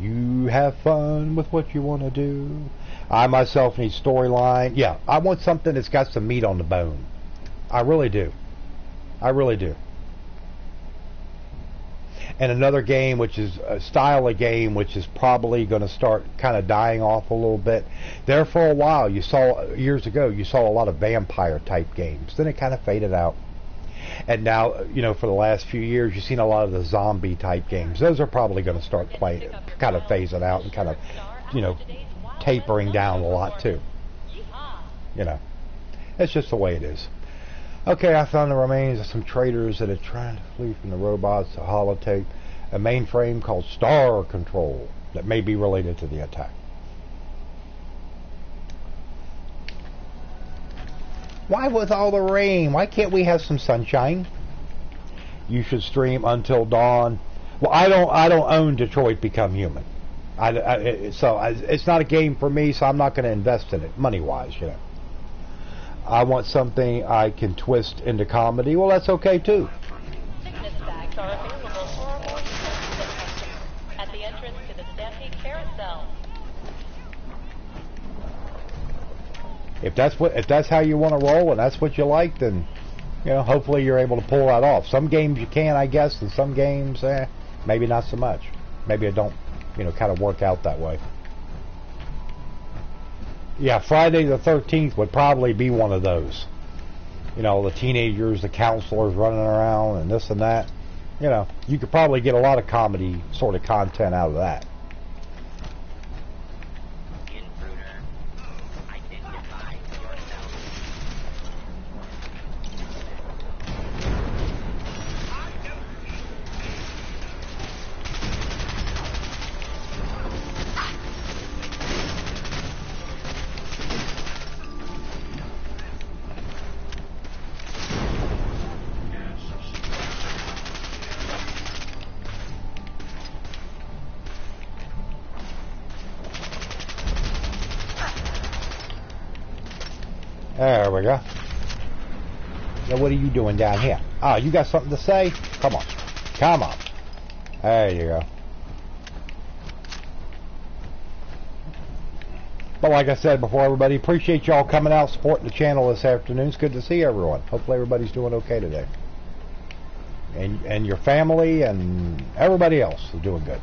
You have fun with what you want to do. I myself need storyline. Yeah, I want something that's got some meat on the bone. I really do. I really do. And another game, which is a style of game, which is probably going to start kind of dying off a little bit. There for a while, years ago, you saw a lot of vampire type games. Then it kind of faded out. And now, you know, for the last few years, you've seen a lot of the zombie type games. Those are probably going to start playing, kind of phasing out and kind of, you know, tapering down a lot too. You know, it's just the way it is. Okay, I found the remains of some traitors that had tried to flee from the robots to holotape a mainframe called Star Control that may be related to the attack. Why with all the rain? Why can't we have some sunshine? You should stream Until Dawn. Well, I don't own Detroit Become Human. So it's not a game for me, so I'm not going to invest in it money-wise, you know. I want something I can twist into comedy. Well, that's okay too. Sickness bags are available for our more sensitive customers at the entrance to the Stampede Carousel. If that's how you want to roll and that's what you like, then you know, hopefully you're able to pull that off. Some games you can, I guess, and some games, maybe not so much. Maybe it don't, you know, kind of work out that way. Yeah, Friday the 13th would probably be one of those. You know, the teenagers, the counselors running around and this and that. You know, you could probably get a lot of comedy sort of content out of that. There we go. Now what are you doing down here? Oh, you got something to say? Come on. Come on. There you go. But like I said before, everybody, appreciate y'all coming out, supporting the channel this afternoon. It's good to see everyone. Hopefully everybody's doing okay today. And your family and everybody else is doing good.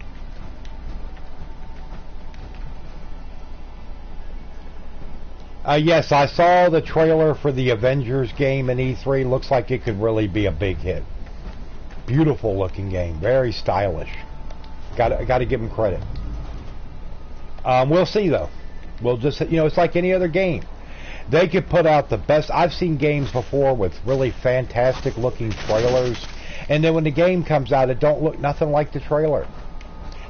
Yes, I saw the trailer for the Avengers game in E3. Looks like it could really be a big hit. Beautiful looking game, very stylish. Got to give them credit. We'll see though. We'll just, you know, it's like any other game. They could put out the best. I've seen games before with really fantastic looking trailers, and then when the game comes out, it don't look nothing like the trailer.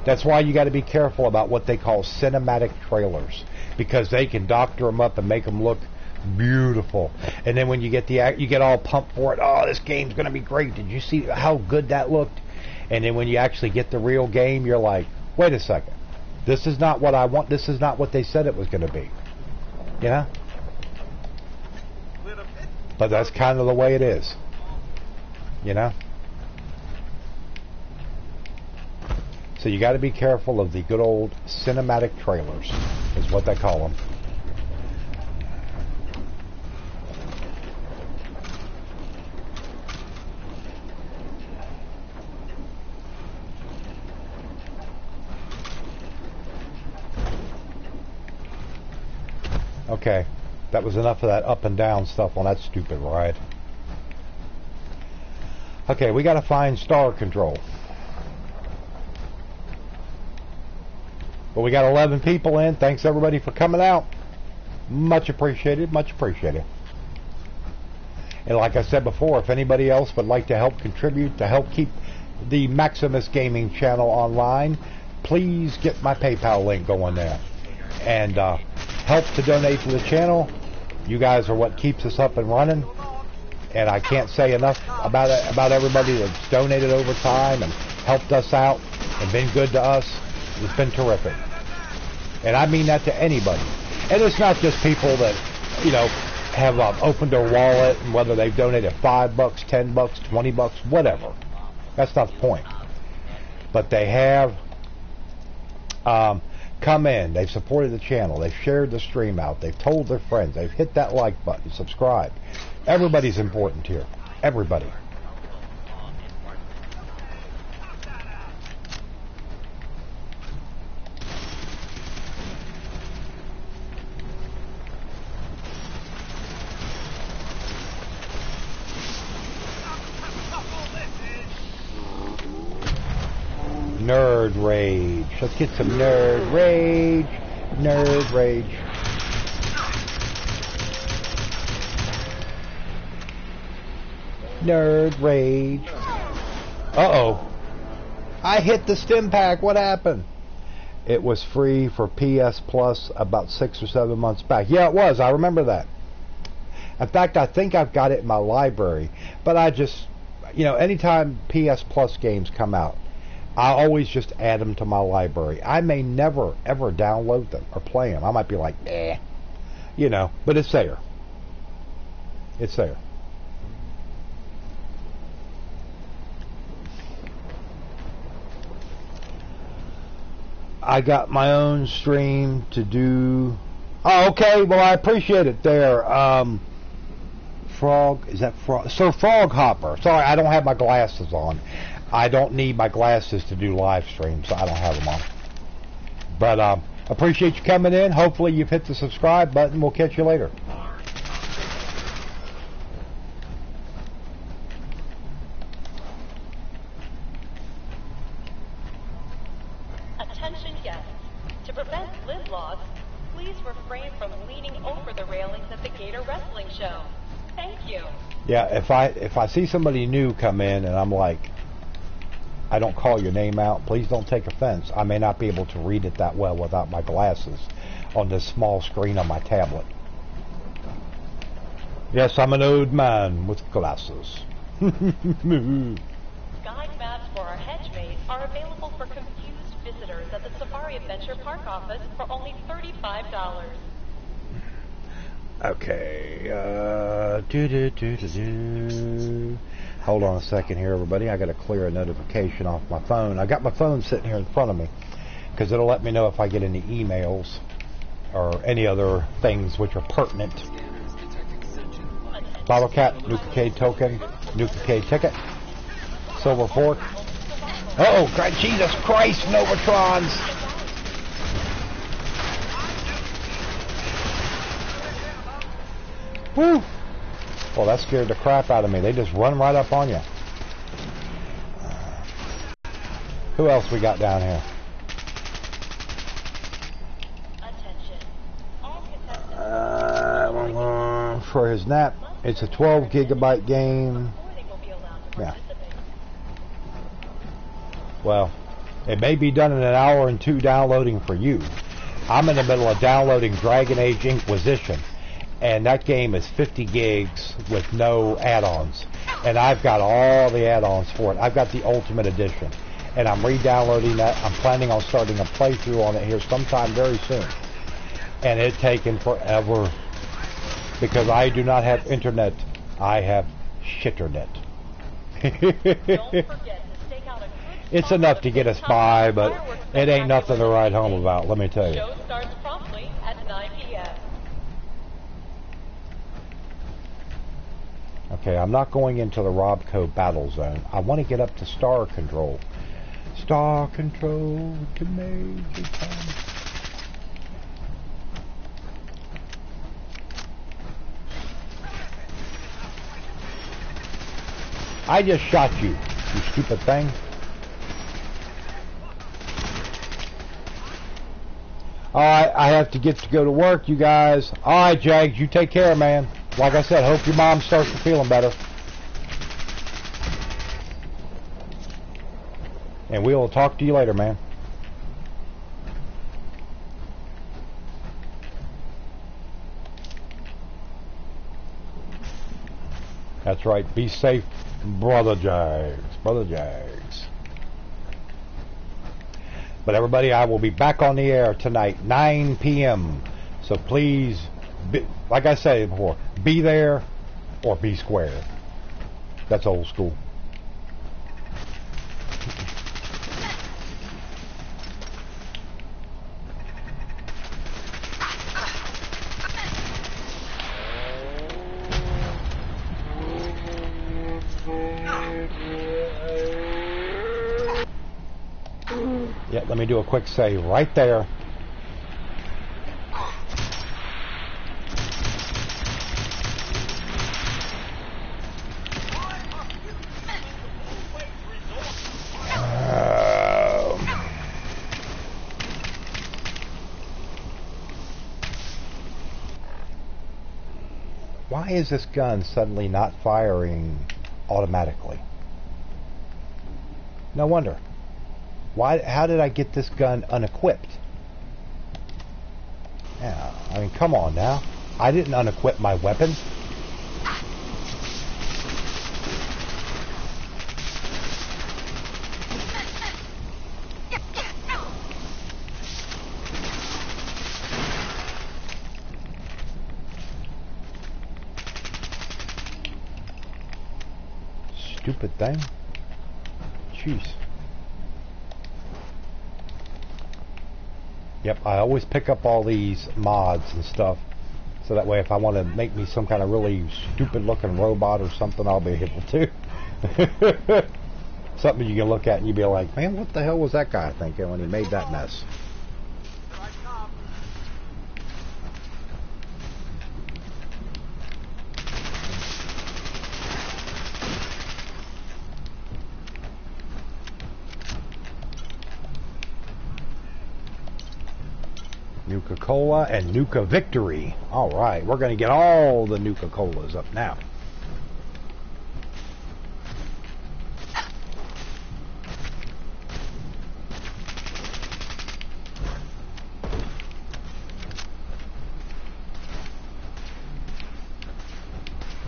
That's why you got to be careful about what they call cinematic trailers, because they can doctor them up and make them look beautiful. And then when you get you get all pumped for it. Oh, this game's going to be great. Did you see how good that looked? And then when you actually get the real game, you're like, wait a second. This is not what I want. This is not what they said it was going to be. You know? But that's kind of the way it is. You know? So you got to be careful of the good old cinematic trailers, is what they call them. Okay, that was enough of that up and down stuff on that stupid ride. Okay, we got to find star control. But we got 11 people in. Thanks everybody for coming out. Much appreciated, much appreciated. And like I said before, if anybody else would like to help contribute to help keep the Maximus Gaming channel online, please get my PayPal link going there. And help to donate to the channel. You guys are what keeps us up and running. And I can't say enough about it, about everybody that's donated over time and helped us out and been good to us. It's been terrific. And I mean that to anybody. And it's not just people that, you know, have opened their wallet, and whether they've donated $5, $10, $20, whatever. That's not the point. But they have come in, they've supported the channel, they've shared the stream out, they've told their friends, they've hit that like button, subscribe. Everybody's important here. Everybody. Nerd rage. Let's get some nerd rage. Nerd rage. Nerd rage. Uh-oh. I hit the stim pack. What happened? It was free for PS Plus about 6 or 7 months back. Yeah, it was. I remember that. In fact, I think I've got it in my library. But I just, you know, anytime PS Plus games come out, I always just add them to my library. I may never, ever download them or play them. I might be like, eh. You know, but it's there. It's there. I got my own stream to do. Oh, okay. Well, I appreciate it there. Frog, is that Frog? Sir Frog Hopper. Sorry, I don't have my glasses on. I don't need my glasses to do live streams, so I don't have them on. But appreciate you coming in. Hopefully you've hit the subscribe button. We'll catch you later. Attention guests. To prevent lid loss, please refrain from leaning over the railings at the Gator Wrestling Show. Thank you. Yeah, if I see somebody new come in and I'm like, I don't call your name out, please don't take offense. I may not be able to read it that well without my glasses on this small screen on my tablet. Yes, I'm an old man with glasses. Guide maps for our hedge maze are available for confused visitors at the Safari Adventure Park office for only $35. Okay. Hold on a second here, everybody. I got to clear a notification off my phone. I got my phone sitting here in front of me because it'll let me know if I get any emails or any other things which are pertinent. Bottle cap, Nuka K token, Nuka K ticket, silver fork. Oh, God, Jesus Christ, Novatrons! Woo! Well, that scared the crap out of me. They just run right up on you. Who else we got down here? For his nap, it's a 12 gigabyte game. Yeah. Well, it may be done in an hour and 2 downloading for you. I'm in the middle of downloading Dragon Age Inquisition, and that game is 50 gigs with no add-ons. And I've got all the add-ons for it. I've got the Ultimate Edition, and I'm re-downloading that. I'm planning on starting a playthrough on it here sometime very soon. And it's taken forever because I do not have internet. I have shitternet. It's enough to get us by, but it ain't nothing to write home about, let me tell you. Show starts promptly at 9 p.m. Okay, I'm not going into the Robco battle zone. I want to get up to Star Control. Star Control to Major Tom. I just shot you, you stupid thing. Alright, I have to go to work, you guys. Alright, Jags, you take care, man. Like I said, hope your mom starts to feeling better. And we will talk to you later, man. That's right. Be safe, Brother Jags. Brother Jags. But everybody, I will be back on the air tonight, 9 p.m. So please, like I said before, be there or be square. That's old school. Yeah, let me do a quick save right there. Why is this gun suddenly not firing automatically? No wonder. Why? How did I get this gun unequipped? Yeah, I mean, come on now. I didn't unequip my weapon. Stupid thing. Jeez. Yep, I always pick up all these mods and stuff, so that way if I want to make me some kind of really stupid looking robot or something, I'll be able to. Something you can look at and you'll be like, man, what the hell was that guy thinking when he made that mess? Nuka-Cola and Nuka Victory. Alright, we're going to get all the Nuka-Colas up now.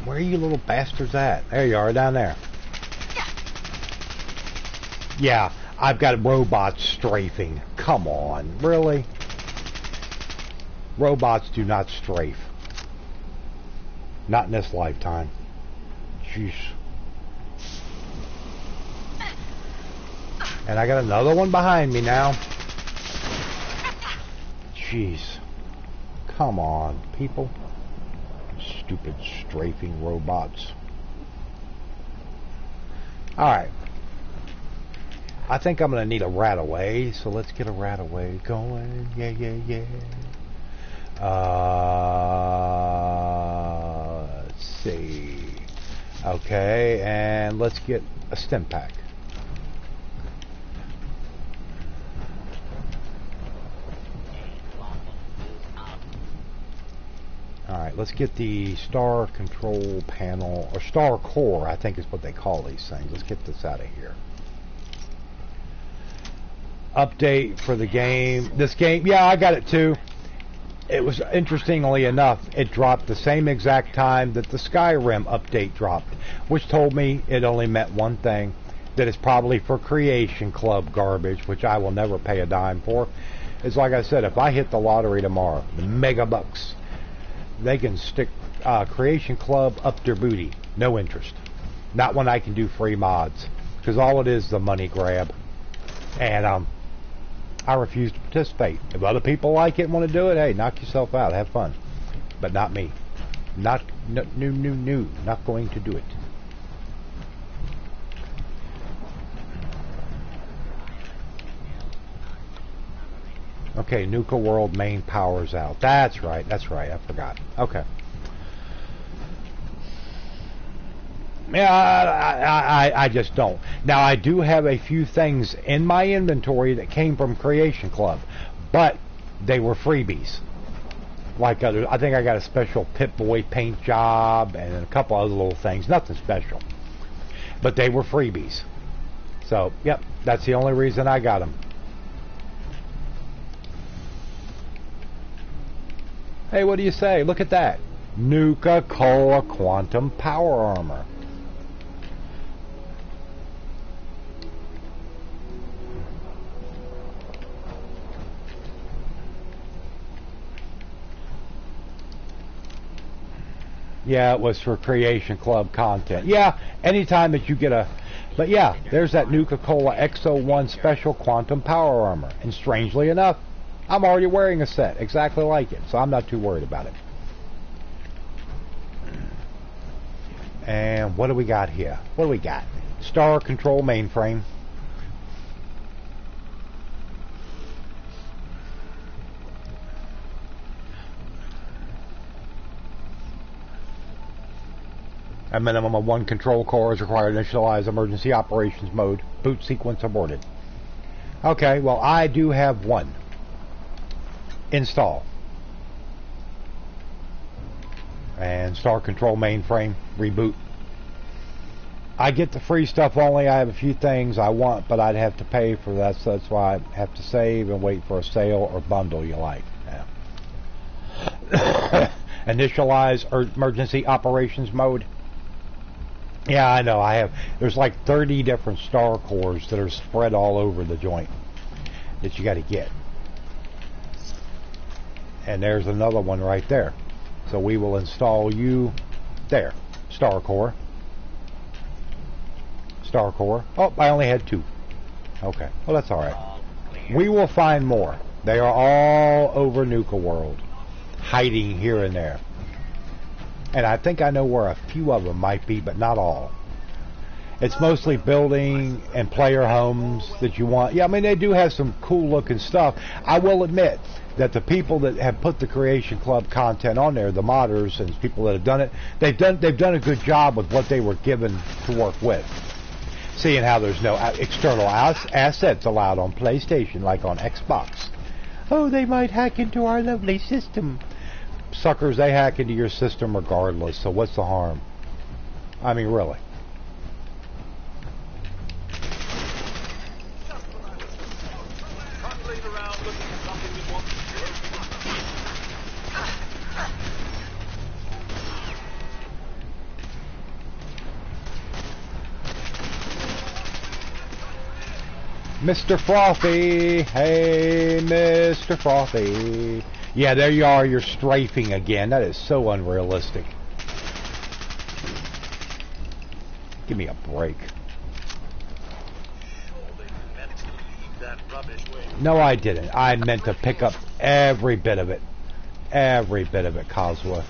Where are you little bastards at? There you are, down there. Yeah, I've got robots strafing. Come on, really? Robots do not strafe. Not in this lifetime. Jeez. And I got another one behind me now. Jeez. Come on, people. Stupid strafing robots. Alright. I think I'm going to need a rat away, so let's get a rat away going. Yeah, yeah, yeah. Let's see. Okay, and let's get a stim pack. Alright, let's get the star control panel, or star core, I think is what they call these things. Let's get this out of here. Update for the game. This game, yeah, I got it too. It was, interestingly enough, it dropped the same exact time that the Skyrim update dropped, which told me it only meant one thing, that it's probably for Creation Club garbage, which I will never pay a dime for. It's like I said, if I hit the lottery tomorrow, the mega bucks, they can stick Creation Club up their booty. No interest. Not when I can do free mods, because all it is the money grab. And I refuse to participate. If other people like it and want to do it, hey, knock yourself out, have fun. But not me. Not going to do it. Okay, Nukaworld main power's out. That's right, I forgot. Okay. Yeah, I just don't. Now, I do have a few things in my inventory that came from Creation Club, but they were freebies. Like, I think I got a special Pip-Boy paint job and a couple other little things. Nothing special. But they were freebies. So, yep, that's the only reason I got them. Hey, what do you say? Look at that. Nuka-Cola Quantum Power Armor. Yeah, it was for Creation Club content. Yeah, anytime that you get a... But yeah, there's that Nuka-Cola XO1 Special Quantum Power Armor. And strangely enough, I'm already wearing a set exactly like it, so I'm not too worried about it. And what do we got here? What do we got? Star Control Mainframe. A minimum of 1 control core is required to initialize emergency operations mode. Boot sequence aborted. Okay, well, I do have one. Install. And Star Control Mainframe. Reboot. I get the free stuff only. I have a few things I want, but I'd have to pay for that, so that's why I have to save and wait for a sale or bundle you like. Yeah. Initialize emergency operations mode. Yeah, I know. There's like 30 different star cores that are spread all over the joint that you got to get. And there's another one right there. So we will install you there. Star core. Star core. Oh, I only had 2. Okay. Well, that's alright. We will find more. They are all over Nukaworld. Hiding here and there. And I think I know where a few of them might be, but not all. It's mostly building and player homes that you want. Yeah, I mean, they do have some cool looking stuff. I will admit that the people that have put the Creation Club content on there, the modders and people that have done it, they've done a good job with what they were given to work with. Seeing how there's no external assets allowed on PlayStation like on Xbox. Oh, they might hack into our lovely system. Suckers, they hack into your system regardless, so what's the harm? I mean, really. Mr. Frothy! Hey, Mr. Frothy! Yeah, there you are, you're strafing again. That is so unrealistic. Give me a break. No, I didn't. I meant to pick up every bit of it. Every bit of it, Cosworth.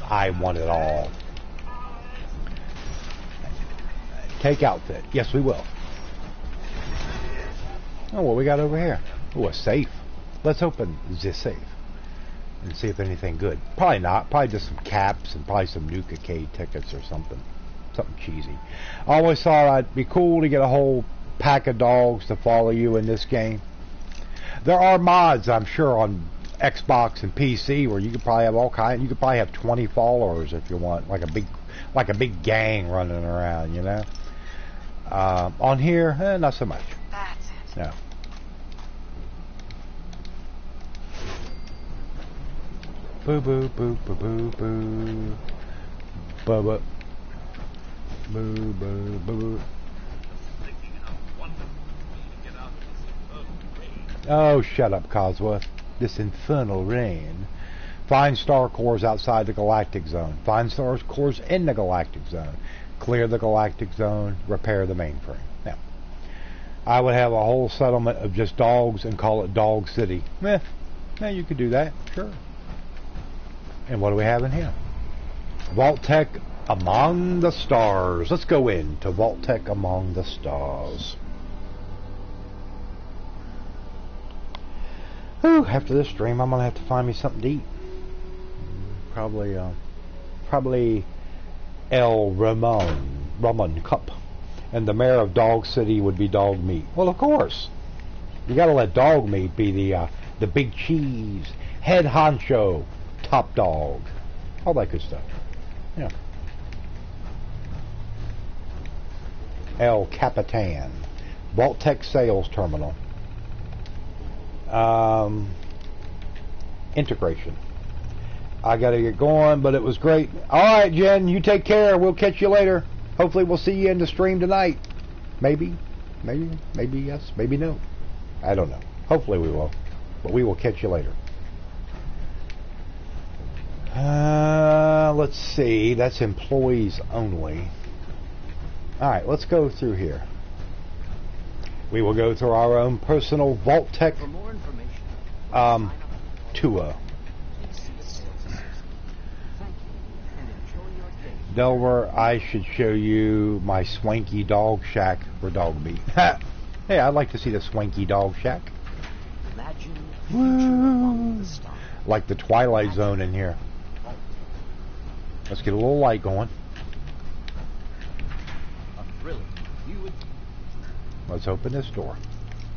I want it all. Take outfit. Yes, we will. Oh, what we got over here? Oh, a safe. Let's open this safe and see if anything good. Probably not. Probably just some caps and probably some Nukaworld tickets or something. Something cheesy. I always thought it'd be cool to get a whole pack of dogs to follow you in this game. There are mods, I'm sure, on Xbox and PC where you could probably have all kinds. You could probably have 20 followers if you want, like a big gang running around, you know. On here, not so much. That's it. No. Boo boo boo boo boo boo. Bubba. Boo boo boo. Oh, shut up, Cosworth. This infernal rain. Find star cores outside the galactic zone. Find star cores in the galactic zone. Clear the galactic zone. Repair the mainframe. Now, I would have a whole settlement of just dogs and call it Dog City. Yeah, you could do that. Sure. And what do we have in here? Vault-Tec Among the Stars. Let's go into Vault-Tec Among the Stars. Whew, after this stream, I'm gonna have to find me something to eat. Probably El Ramon Cup, and the mayor of Dog City would be dog meat. Well, of course, you gotta let dog meat be the big cheese, head honcho, top dog, all that good stuff. Yeah. El Capitan, Vault-Tec Sales Terminal. Integration. I gotta get going, but it was great. Alright, Jen, you take care. We'll catch you later. Hopefully we'll see you in the stream tonight. Maybe yes, maybe no. I don't know. Hopefully we will. But we will catch you later. Let's see. That's employees only. Alright, let's go through here. We will go through our own personal Vault-Tec tour. Delver, I should show you my swanky dog shack for dog meat. Hey, I'd like to see the swanky dog shack. Woo. Like the Twilight Zone in here. Let's get a little light going. Let's open this door.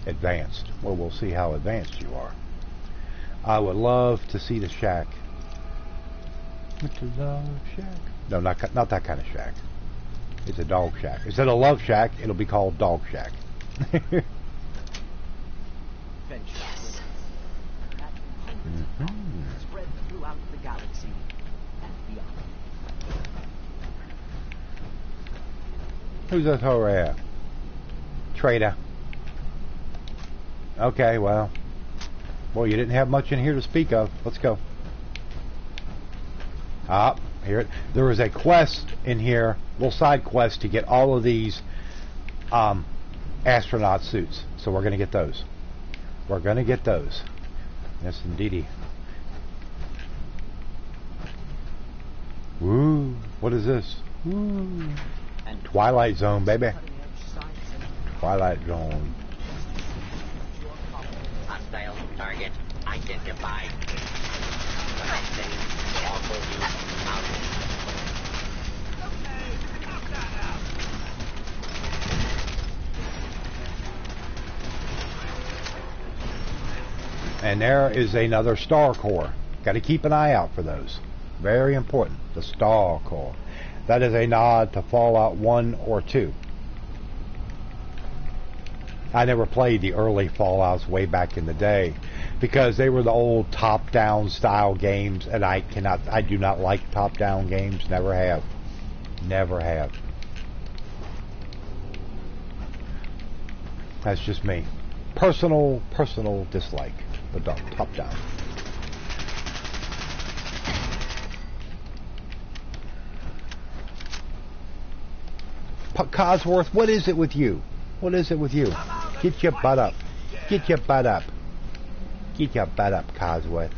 Advanced. Well, we'll see how advanced you are. I would love to see the shack. It's a dog shack. No, not that kind of shack. It's a dog shack. Instead of Love Shack, it'll be called Dog Shack. Yes. Spread throughout the galaxy and beyond. Who's this over here? Trader. Okay, well, you didn't have much in here to speak of. Let's go. Here there is a quest in here, little side quest to get all of these astronaut suits. So we're gonna get those. We're gonna get those. Yes, indeedy. Woo! What is this? Woo! Twilight Zone, baby. Twilight Zone. Hostile target identified. And there is another star core. Got to keep an eye out for those. Very important. The star core. That is a nod to Fallout 1 or 2. I never played the early Fallouts way back in the day because they were the old top-down style games, and I do not like top-down games. Never have. Never have. That's just me. Personal dislike. But top-down. Cosworth, what is it with you? What is it with you? Get your butt up. Get your butt up. Get your butt up, Cosworth.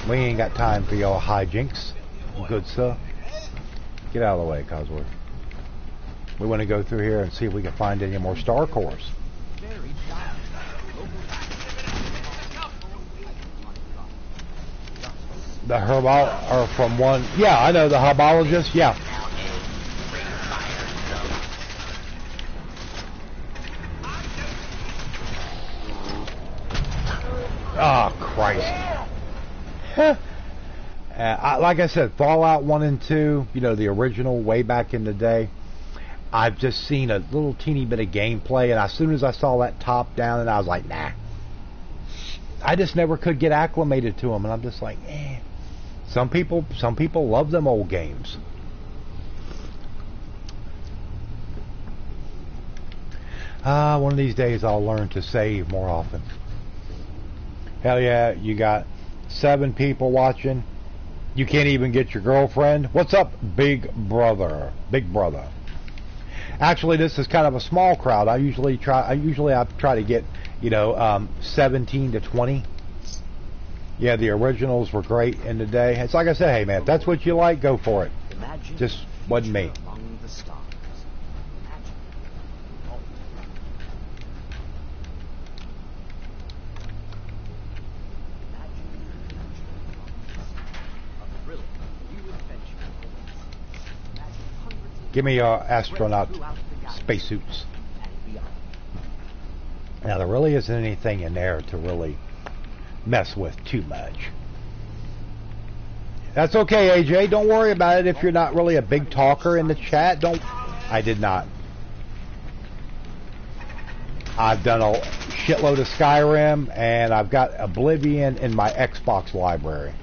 We ain't got time for your hijinks, good sir. Get out of the way, Cosworth. We want to go through here and see if we can find any more star cores. The herbol are from one. Yeah, I know the herbologist. Yeah. Oh, Christ. Like I said, Fallout 1 and 2, you know, the original way back in the day, I've just seen a little teeny bit of gameplay, and as soon as I saw that top down, and I was like, nah. I just never could get acclimated to them, and I'm just like, eh. Some people love them old games. One of these days I'll learn to save more often. Hell yeah, you got 7 people watching. You can't even get your girlfriend. What's up, big brother? Big brother. Actually, this is kind of a small crowd. I usually try to get, you know, 17 to 20. Yeah, the originals were great in the day. It's like I said, hey man, if that's what you like, go for it. Just wasn't me. Give me your astronaut spacesuits. Now, there really isn't anything in there to really mess with too much. That's okay, AJ. Don't worry about it if you're not really a big talker in the chat. I did not. I've done a shitload of Skyrim, and I've got Oblivion in my Xbox library.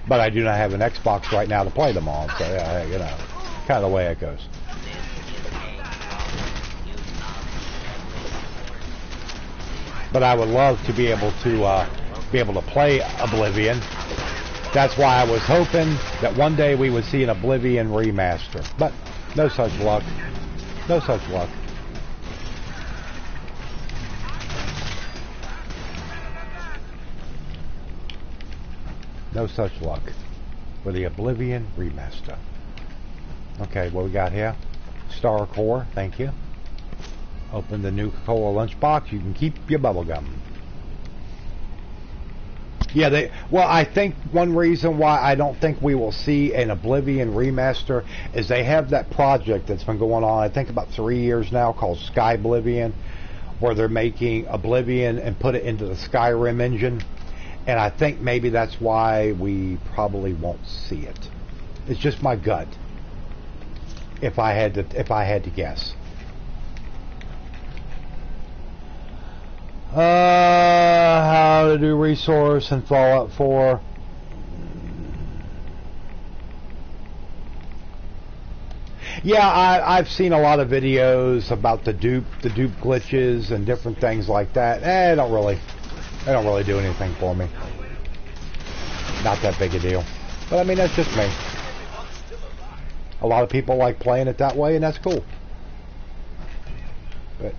But I do not have an Xbox right now to play them on, so yeah, you know. Kind of the way it goes. But I would love to be able to play Oblivion. That's why I was hoping that one day we would see an Oblivion remaster. But no such luck. No such luck. No such luck for the Oblivion remaster. Okay, what we got here? Star Core, thank you. Open the Nukaworld lunchbox. You can keep your bubblegum. Yeah, well, I think one reason why I don't think we will see an Oblivion remaster is they have that project that's been going on, I think about 3 years now, called Sky Oblivion, where they're making Oblivion and put it into the Skyrim engine. And I think maybe that's why we probably won't see it. It's just my gut. If I had to guess. How to do resource in Fallout 4. Yeah, I've seen a lot of videos about the dupe glitches and different things like that. They don't really do anything for me. Not that big a deal. But I mean, that's just me. A lot of people like playing it that way, and that's cool. But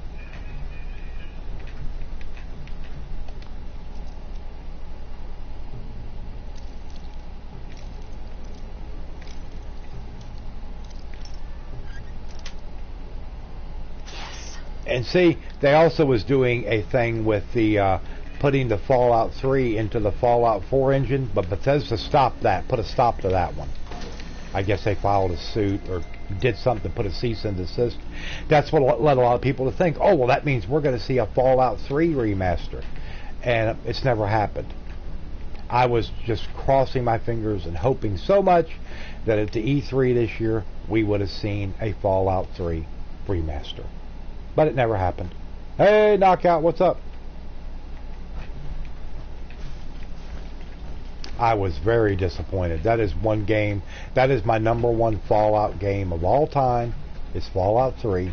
and see, they also was doing a thing with the putting the Fallout 3 into the Fallout 4 engine, but Bethesda stopped that, put a stop to that one. I guess they filed a suit or did something, put a cease and desist. That's what led a lot of people to think, oh, well, that means we're going to see a Fallout 3 remaster. And it's never happened. I was just crossing my fingers and hoping so much that at the E3 this year, we would have seen a Fallout 3 remaster. But it never happened. Hey, Knockout, what's up? I was very disappointed. That is one game. That is my #1 Fallout game of all time. It's Fallout 3.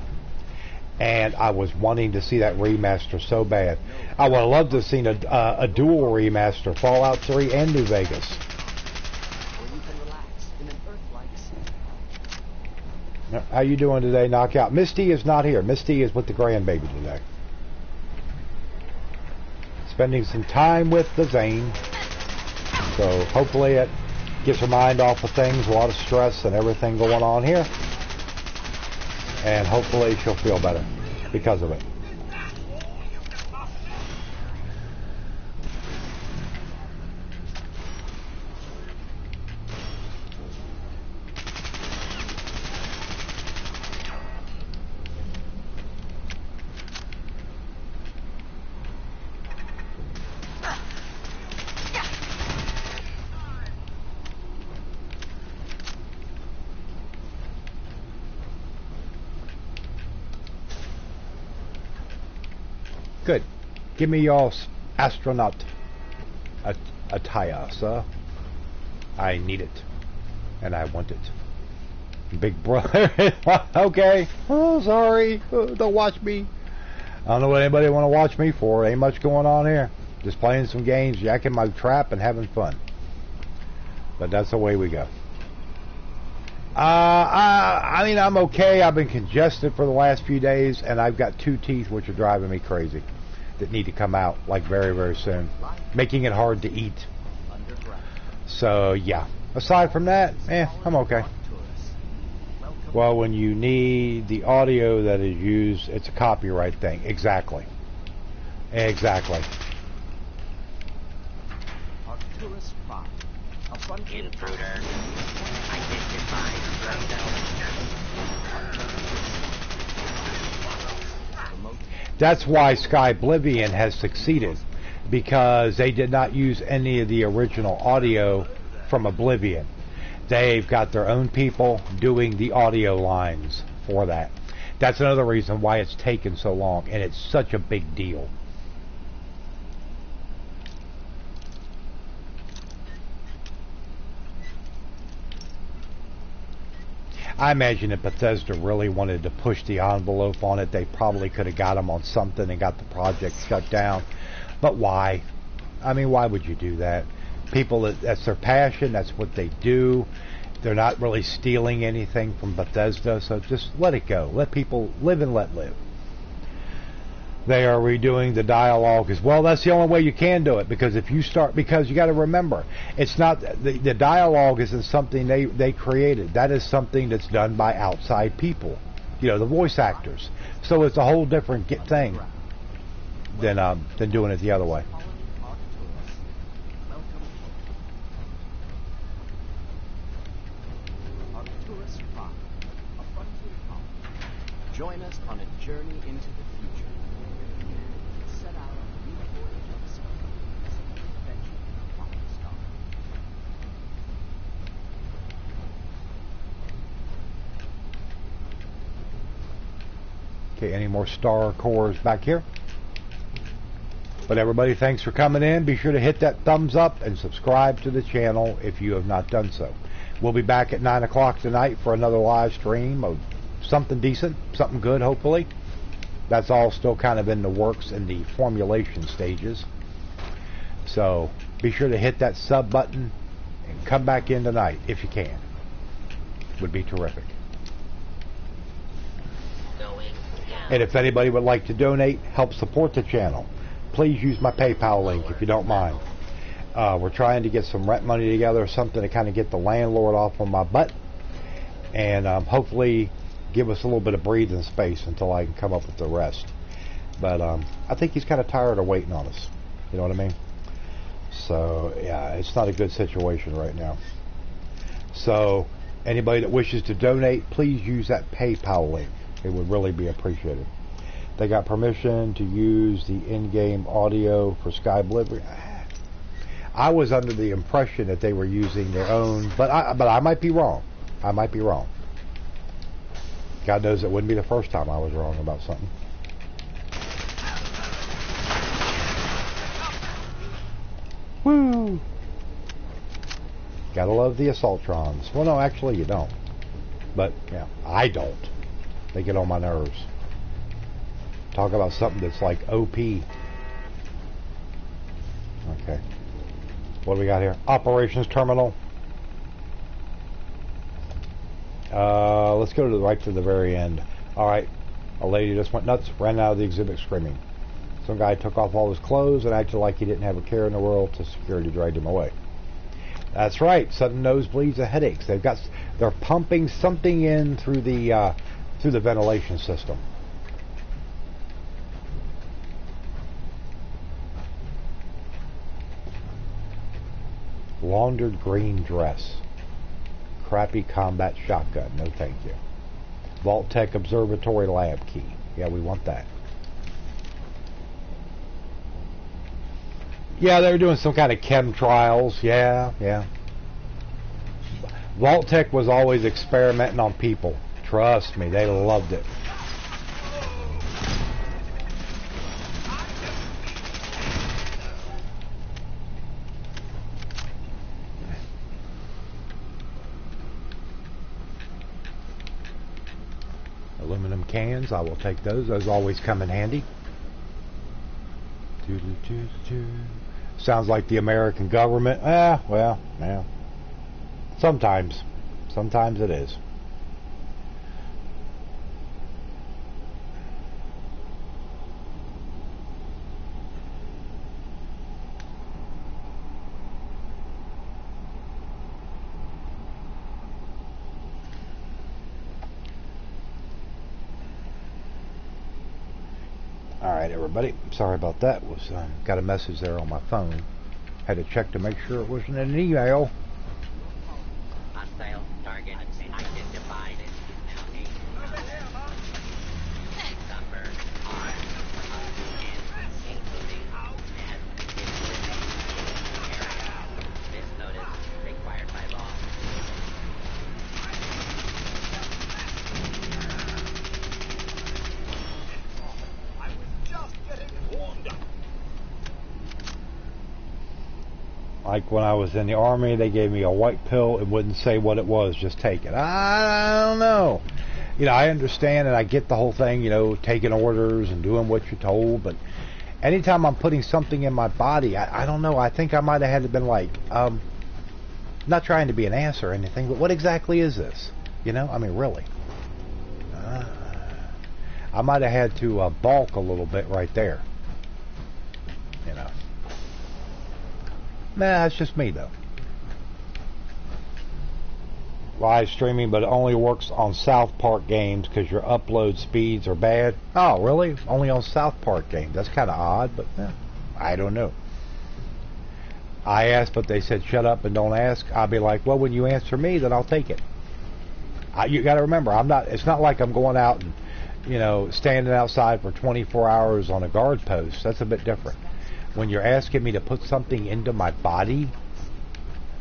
And I was wanting to see that remaster so bad. I would have loved to have seen a dual remaster, Fallout 3 and New Vegas. How you doing today, Knockout? Misty is not here. Misty is with the grandbaby today. Spending some time with the Zane. So hopefully it gets her mind off of things, a lot of stress and everything going on here. And hopefully she'll feel better because of it. Good. Give me your astronaut attire, sir. I need it. And I want it. Big brother. Okay. Oh, sorry. Don't watch me. I don't know what anybody want to watch me for. Ain't much going on here. Just playing some games, jacking my trap, and having fun. But that's the way we go. I mean, I'm okay. I've been congested for the last few days, and I've got 2 teeth which are driving me crazy that need to come out, like, very, very soon. Making it hard to eat. So, yeah. Aside from that, I'm okay. Well, when you need the audio that is used, it's a copyright thing. Exactly. Exactly. Intruder. That's why Sky Oblivion has succeeded, because they did not use any of the original audio from Oblivion. They've got their own people doing the audio lines for that. That's another reason why it's taken so long, and it's such a big deal. I imagine if Bethesda really wanted to push the envelope on it, they probably could have got them on something and got the project shut down. But why? I mean, why would you do that? People, that's their passion, that's what they do. They're not really stealing anything from Bethesda, so just let it go. Let people live and let live. They are redoing the dialogue as well. That's the only way you can do it, because if you start, because you got to remember, it's not the dialogue isn't something they created. That is something that's done by outside people, the voice actors. So it's a whole different thing than doing it the other way. Join us on a journey into the future. Set out on a new voyage of discovery as an adventure from the star. Okay, any more star cores back here? But everybody, thanks for coming in. Be sure to hit that thumbs up and subscribe to the channel if you have not done so. We'll be back at 9 o'clock tonight for another live stream of something decent, something good, hopefully. That's all still kind of in the works, in the formulation stages. So be sure to hit that sub button and come back in tonight if you can. Would be terrific. And if anybody would like to donate, help support the channel, please use my PayPal link if you don't mind. We're trying to get some rent money together, something to kind of get the landlord off on my butt, and hopefully give us a little bit of breathing space until I can come up with the rest. But I think he's kind of tired of waiting on us. You know what I mean? So, yeah, it's not a good situation right now. So, anybody that wishes to donate, please use that PayPal link. It would really be appreciated. They got permission to use the in-game audio for Sky Oblivion. I was under the impression that they were using their own, but I might be wrong. I might be wrong. God knows it wouldn't be the first time I was wrong about something. Woo! Gotta love the Assaultrons. Well, no, actually you don't. But, yeah, I don't. They get on my nerves. Talk about something that's like OP. Okay. What do we got here? Operations Terminal. Let's go to the very end. Alright. A lady just went nuts, ran out of the exhibit screaming. Some guy took off all his clothes and acted like he didn't have a care in the world till security dragged him away. That's right. Sudden nosebleeds and headaches. They're pumping something in through the ventilation system. Laundered green dress. Crappy combat shotgun. No thank you. Vault-Tec observatory lab key. Yeah, we want that. Yeah, they were doing some kind of chem trials. Yeah. Vault-Tec was always experimenting on people. Trust me, they loved it. Aluminum cans, I will take those. Those always come in handy. Sounds like the American government. Well, yeah. Sometimes it is. Alright, everybody. Sorry about that. Got a message there on my phone. Had to check to make sure it wasn't an email. Hostile target identified. Number R, including and this notice required by law. Like when I was in the Army, they gave me a white pill and wouldn't say what it was, just take it. I don't know. You know, I understand and I get the whole thing, you know, taking orders and doing what you're told, but anytime I'm putting something in my body, I don't know, I think I might have had to been like, not trying to be an ass or anything, but what exactly is this? You know, I mean, really. I might have had to balk a little bit right there. You know. Nah, that's just me, though. Live streaming, but it only works on South Park games because your upload speeds are bad. Oh, really? Only on South Park games? That's kind of odd, but I don't know. I asked, but they said shut up and don't ask. I'll be like, well, when you answer me, then I'll take it. You got to remember, it's not like I'm going out and, you know, standing outside for 24 hours on a guard post. That's a bit different. When you're asking me to put something into my body,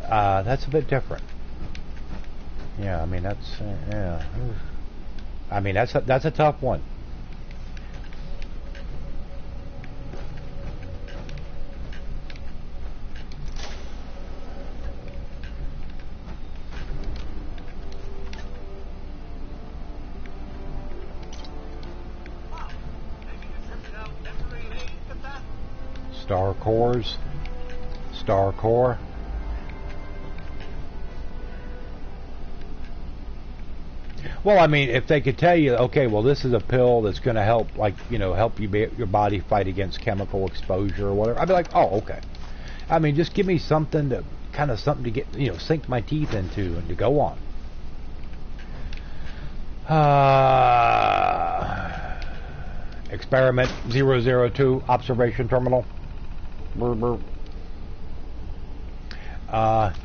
that's a bit different. Yeah, I mean, that's, yeah. I mean, that's a tough one. Star cores, star core. Well, I mean, if they could tell you, okay, well, this is a pill that's going to help, like, you know, help your body fight against chemical exposure or whatever, I'd be like, oh, okay. I mean, just give me something to, kind of something to get, you know, sink my teeth into and to go on. Experiment 002, observation terminal.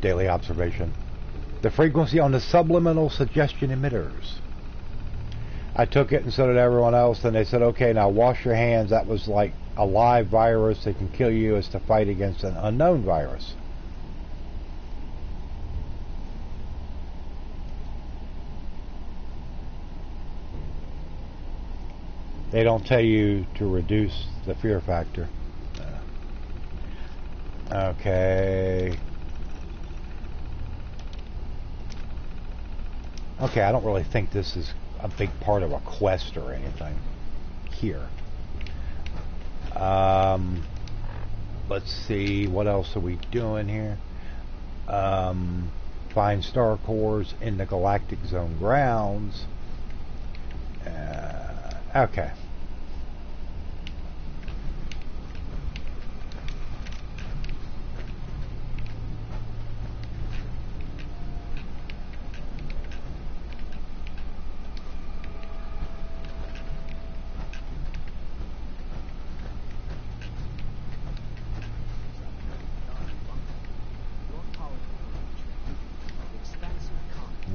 Daily observation. The frequency on the subliminal suggestion emitters. I took it and so did everyone else, and they said, okay, now wash your hands. That was like a live virus that can kill you. It's to fight against an unknown virus. They don't tell you to reduce the fear factor. Okay. Okay, I don't really think this is a big part of a quest or anything here. Let's see, what else are we doing here? find star cores in the Galactic Zone grounds. Okay.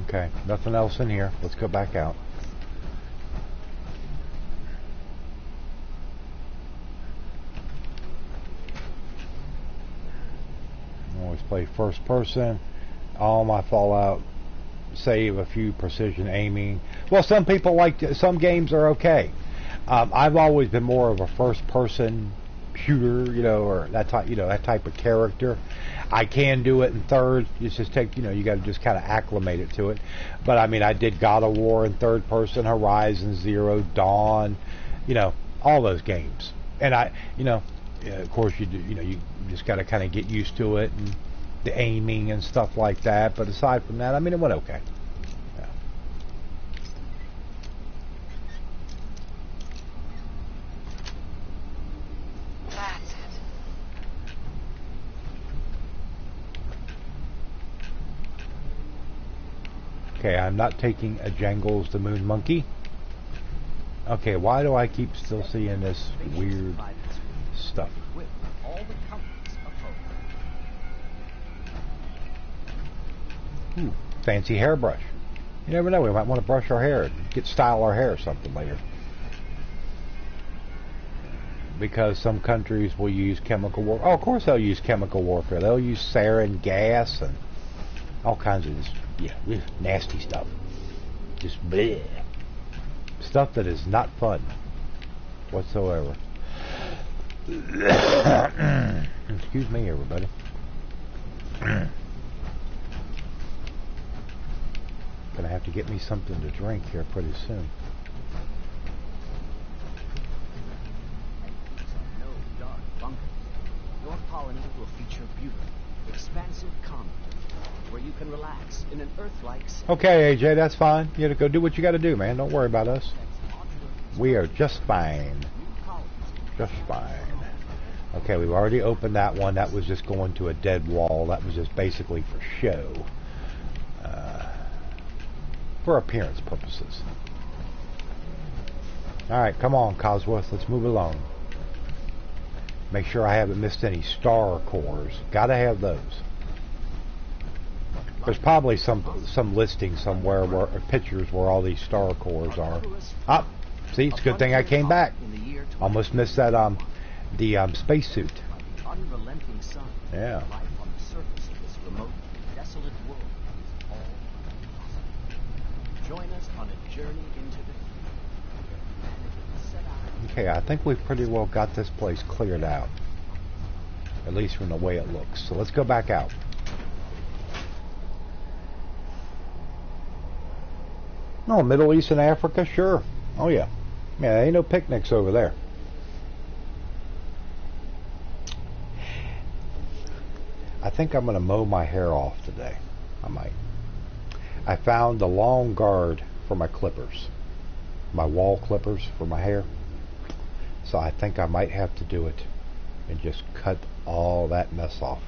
Okay, nothing else in here. Let's go back out. Always play first person. All my Fallout save a few precision aiming. Well, some people some games are okay. I've always been more of a first person shooter, or that type, that type of character. I can do it in third. It's just you got to just kind of acclimate it to it. But I mean, I did God of War in third person, Horizon Zero Dawn, all those games. And of course you do, you just got to kind of get used to it and the aiming and stuff like that. But aside from that, I mean, it went okay. Yeah. That's it. Okay, I'm not taking a Jangles the Moon Monkey. Okay, why do I keep still seeing this weird stuff? Ooh, fancy hairbrush. You never know, we might want to brush our hair, style our hair or something later. Because some countries will use chemical warfare. Oh, of course they'll use chemical warfare. They'll use sarin gas and all kinds of this, nasty stuff. Just bleh. Stuff that is not fun whatsoever. Excuse me, everybody. Gonna have to get me something to drink here pretty soon. No dark bunkers. Your colony will feature beautiful, expansive commons where you can relax in an Earth-like setting. Okay, AJ, that's fine. You gotta go do what you gotta do, man. Don't worry about us. We are just fine. Just fine. Okay, we've already opened that one. That was just going to a dead wall. That was just basically for show. For appearance purposes. Alright, come on, Cosworth. Let's move along. Make sure I haven't missed any star cores. Gotta have those. There's probably some listing somewhere where pictures where all these star cores are. Ah, see, it's a good thing I came back. Almost missed that the spacesuit. Unrelenting sun. Yeah. Life on the surface of this remote, desolate world is all impossible. Join us on a journey into the future. Okay, I think we've pretty well got this place cleared out. At least from the way it looks. So let's go back out. Oh, Middle East and Africa? Sure. Oh, yeah. Yeah, there ain't no picnics over there. I think I'm going to mow my hair off today. I might. I found the long guard for my clippers. My wall clippers for my hair. So I think I might have to do it and just cut all that mess off.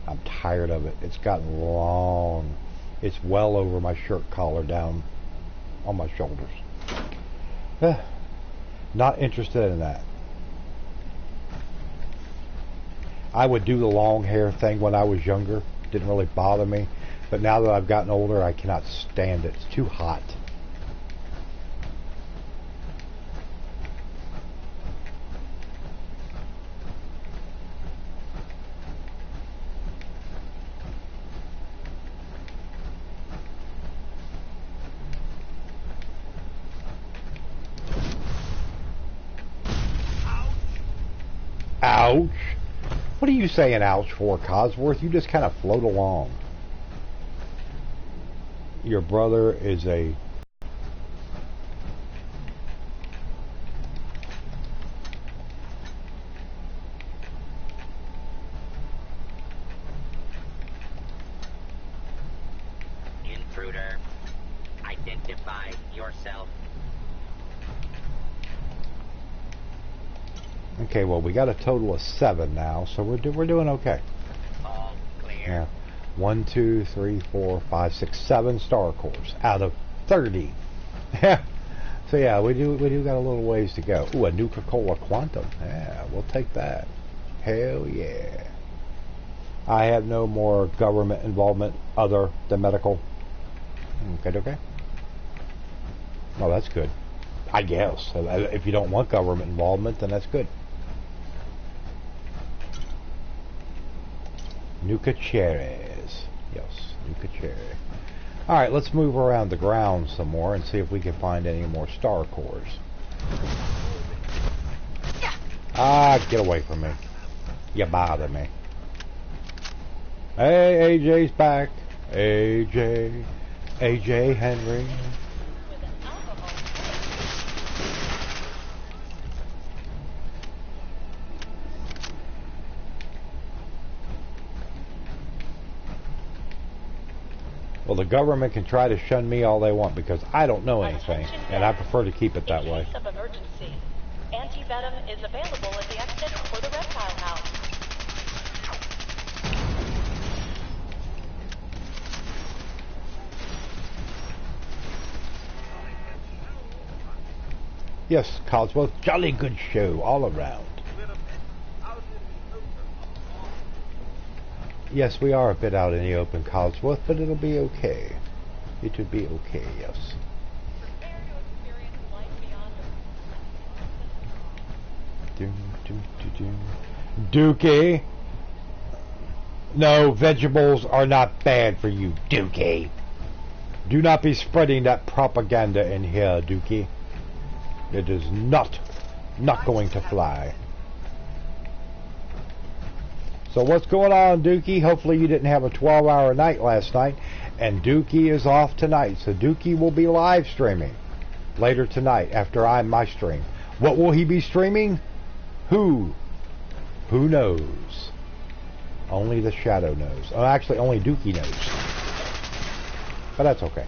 I'm tired of it. It's gotten long. It's well over my shirt collar down on my shoulders. Not interested in that. I would do the long hair thing when I was younger. Didn't really bother me. But now that I've gotten older, I cannot stand it. It's too hot. Ouch. What are you saying ouch for, Cosworth? You just kind of float along. Your brother is a... yourself. Okay, well, we got a total of 7 now, so we're doing okay. All clear. Yeah. 1, 2, 3, 4, 5, 6, 7 star cores out of 30. So yeah, we do got a little ways to go. Ooh, a Nuka-Cola Quantum. Yeah, we'll take that. Hell yeah. I have no more government involvement other than medical. Okay. Oh, that's good. I guess. If you don't want government involvement, then that's good. Nuka cherries. Yes, Nuka cherry. Alright, let's move around the ground some more and see if we can find any more star cores. Ah, get away from me. You bother me. Hey, AJ's back. AJ Henry. Well, the government can try to shun me all they want because I don't know anything, and I prefer to keep it that way. In case of emergency, anti-venom is available at the exit for the reptile house. Yes, Codsworth, jolly good show all around. Yes, we are a bit out in the open, Codsworth, but it'll be okay. It'll be okay, yes. Prepare to experience life beyond Dookie! No, vegetables are not bad for you, Dookie. Do not be spreading that propaganda in here, Dookie. It is not going to fly. So what's going on, Dookie? Hopefully you didn't have a 12-hour night last night. And Dookie is off tonight. So Dookie will be live streaming later tonight after my stream. What will he be streaming? Who knows? Only the Shadow knows. Oh, actually, only Dookie knows. But that's okay.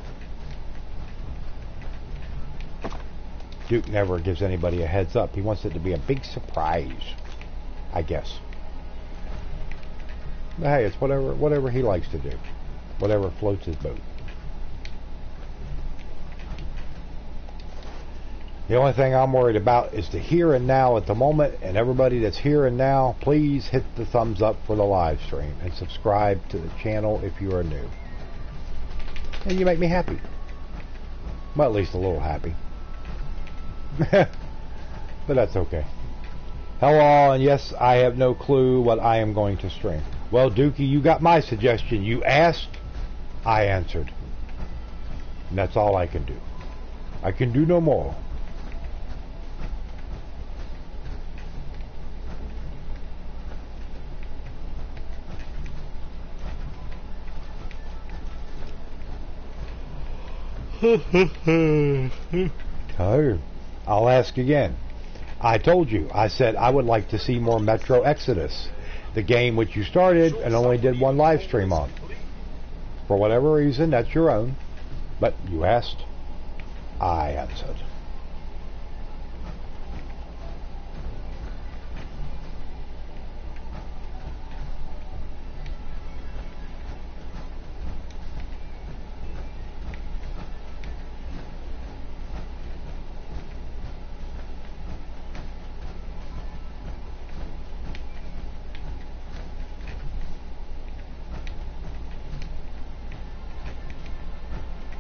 Duke never gives anybody a heads up. He wants it to be a big surprise, I guess. But hey, it's whatever he likes to do. Whatever floats his boat. The only thing I'm worried about is the here and now at the moment, and everybody that's here and now, please hit the thumbs up for the live stream and subscribe to the channel if you are new. And you make me happy. Well, at least a little happy. But that's okay. Hello, and yes, I have no clue what I am going to stream. Well, Dookie, you got my suggestion. You asked, I answered. And that's all I can do. I can do no more. Tired. I'll ask again. I told you, I said I would like to see more Metro Exodus, the game which you started and only did one live stream on. For whatever reason, that's your own. But you asked, I answered.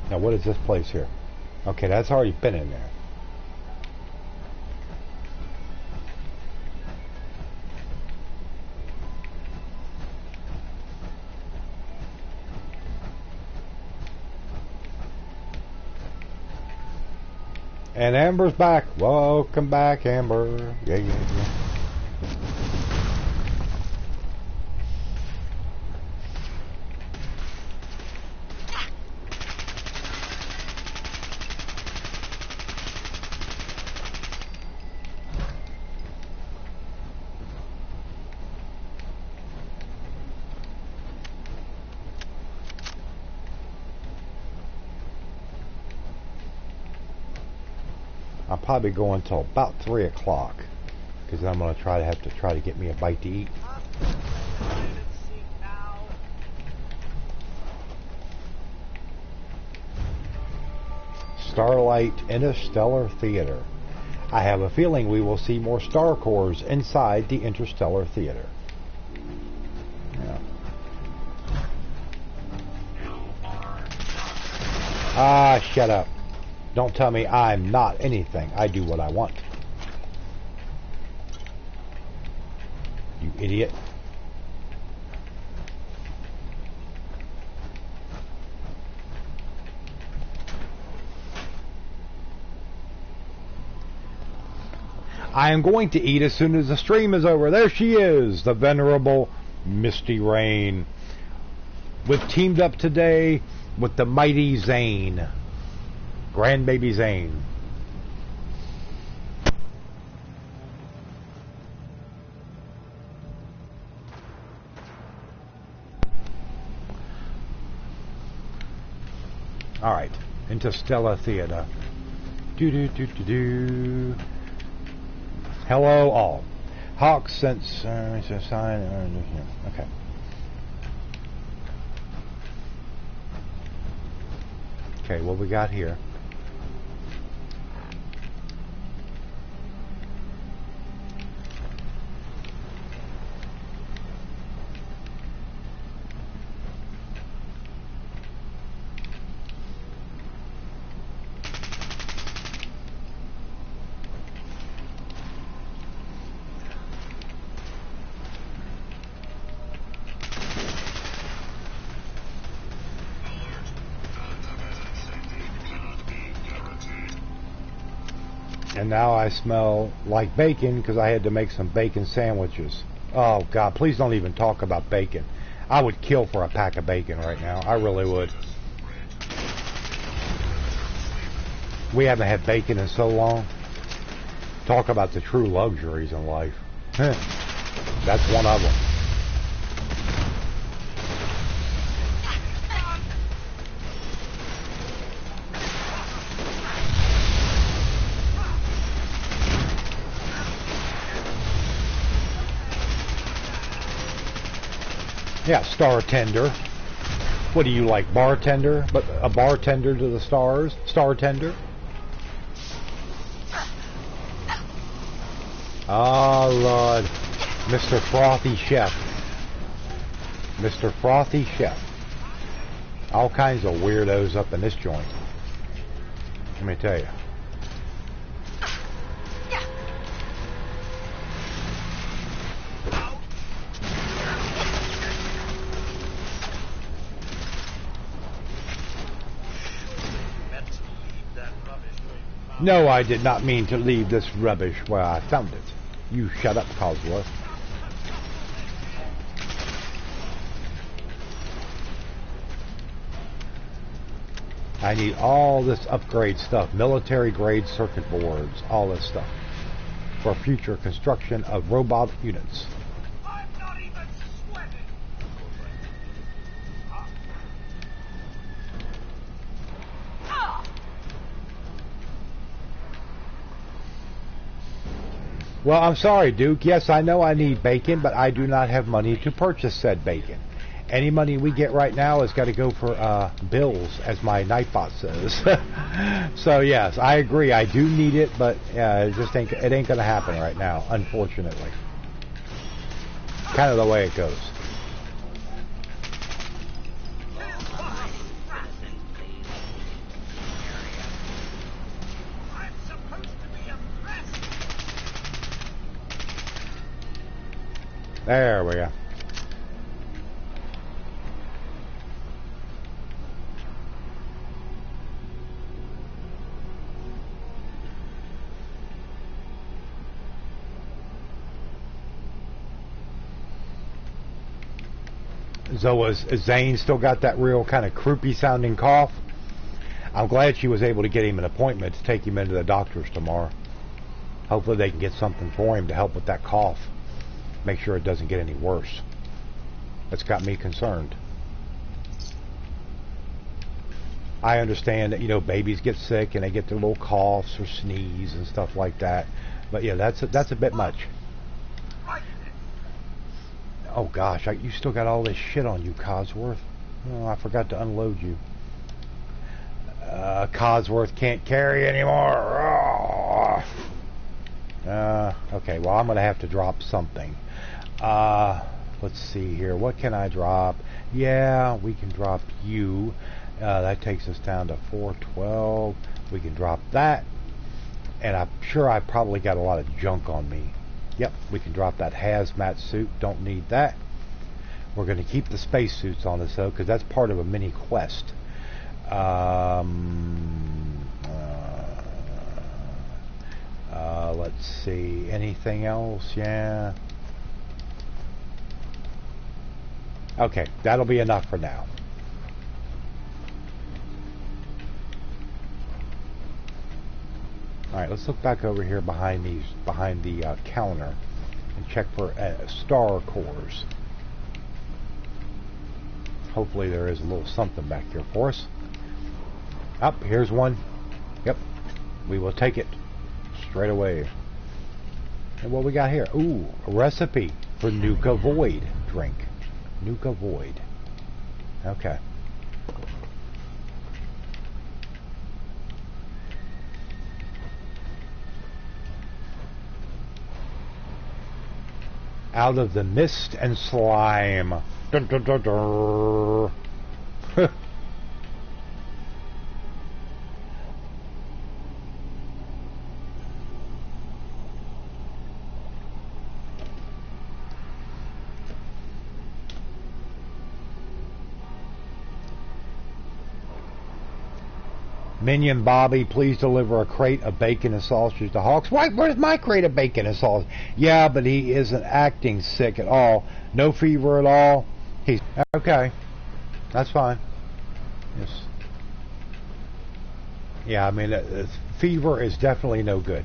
Now, what is this place here? Okay, that's already been in there. And Amber's back. Welcome back, Amber. Yeah. I'll probably go until about 3 o'clock, because I'm going to have to get me a bite to eat. Starlight Interstellar Theater. I have a feeling we will see more star cores inside the Interstellar Theater. Yeah. Ah, shut up. Don't tell me I'm not anything. I do what I want. You idiot. I am going to eat as soon as the stream is over. There she is, the venerable Misty Rain. We've teamed up today with the mighty Zane. Grandbaby Zane. Alright, Interstellar Theater. Do. Hello all. Hawk since okay. Okay, what we got here? And now I smell like bacon because I had to make some bacon sandwiches. Oh God, please don't even talk about bacon. I would kill for a pack of bacon right now. I really would. We haven't had bacon in so long. Talk about the true luxuries in life. That's one of them. Yeah, star tender. What do you like, bartender? But a bartender to the stars? Star tender? Oh, Lord. Mr. Frothy Chef. Mr. Frothy Chef. All kinds of weirdos up in this joint. Let me tell you. No, I did not mean to leave this rubbish where I found it. You shut up, Cosworth. I need all this upgrade stuff. Military grade circuit boards. All this stuff. For future construction of robot units. Well, I'm sorry, Duke. Yes, I know I need bacon, but I do not have money to purchase said bacon. Any money we get right now has got to go for bills, as my Nightbot says. So, yes, I agree. I do need it, but it ain't going to happen right now, unfortunately. Kind of the way it goes. There we go. So has Zane still got that real kind of croupy sounding cough? I'm glad she was able to get him an appointment to take him into the doctor's tomorrow. Hopefully they can get something for him to help with that cough. Make sure it doesn't get any worse. That's got me concerned. I understand that, you know, babies get sick and they get their little coughs or sneeze and stuff like that. But yeah, that's a bit much. Oh gosh, you still got all this shit on you, Cosworth. Oh, I forgot to unload you. Cosworth can't carry anymore. Okay, well, I'm going to have to drop something. Let's see here. What can I drop? Yeah, we can drop you. That takes us down to 412. We can drop that. And I'm sure I probably got a lot of junk on me. Yep, we can drop that hazmat suit. Don't need that. We're going to keep the spacesuits on us, though, because that's part of a mini quest. Let's see. Anything else? Yeah. Okay, that'll be enough for now. All right, let's look back over here behind the counter and check for star cores. Hopefully there is a little something back here for us. Up, here's one. Yep, we will take it straight away. And what we got here? Ooh, a recipe for Nukaworld drink. Nukaworld. Okay. Out of the mist and slime. Dun, dun, dun, dun. Minion Bobby, please deliver a crate of bacon and sausage to Hawks. Why, where's my crate of bacon and sausage? Yeah, but he isn't acting sick at all. No fever at all. He's okay. That's fine. Yes. Yeah, I mean, fever is definitely no good.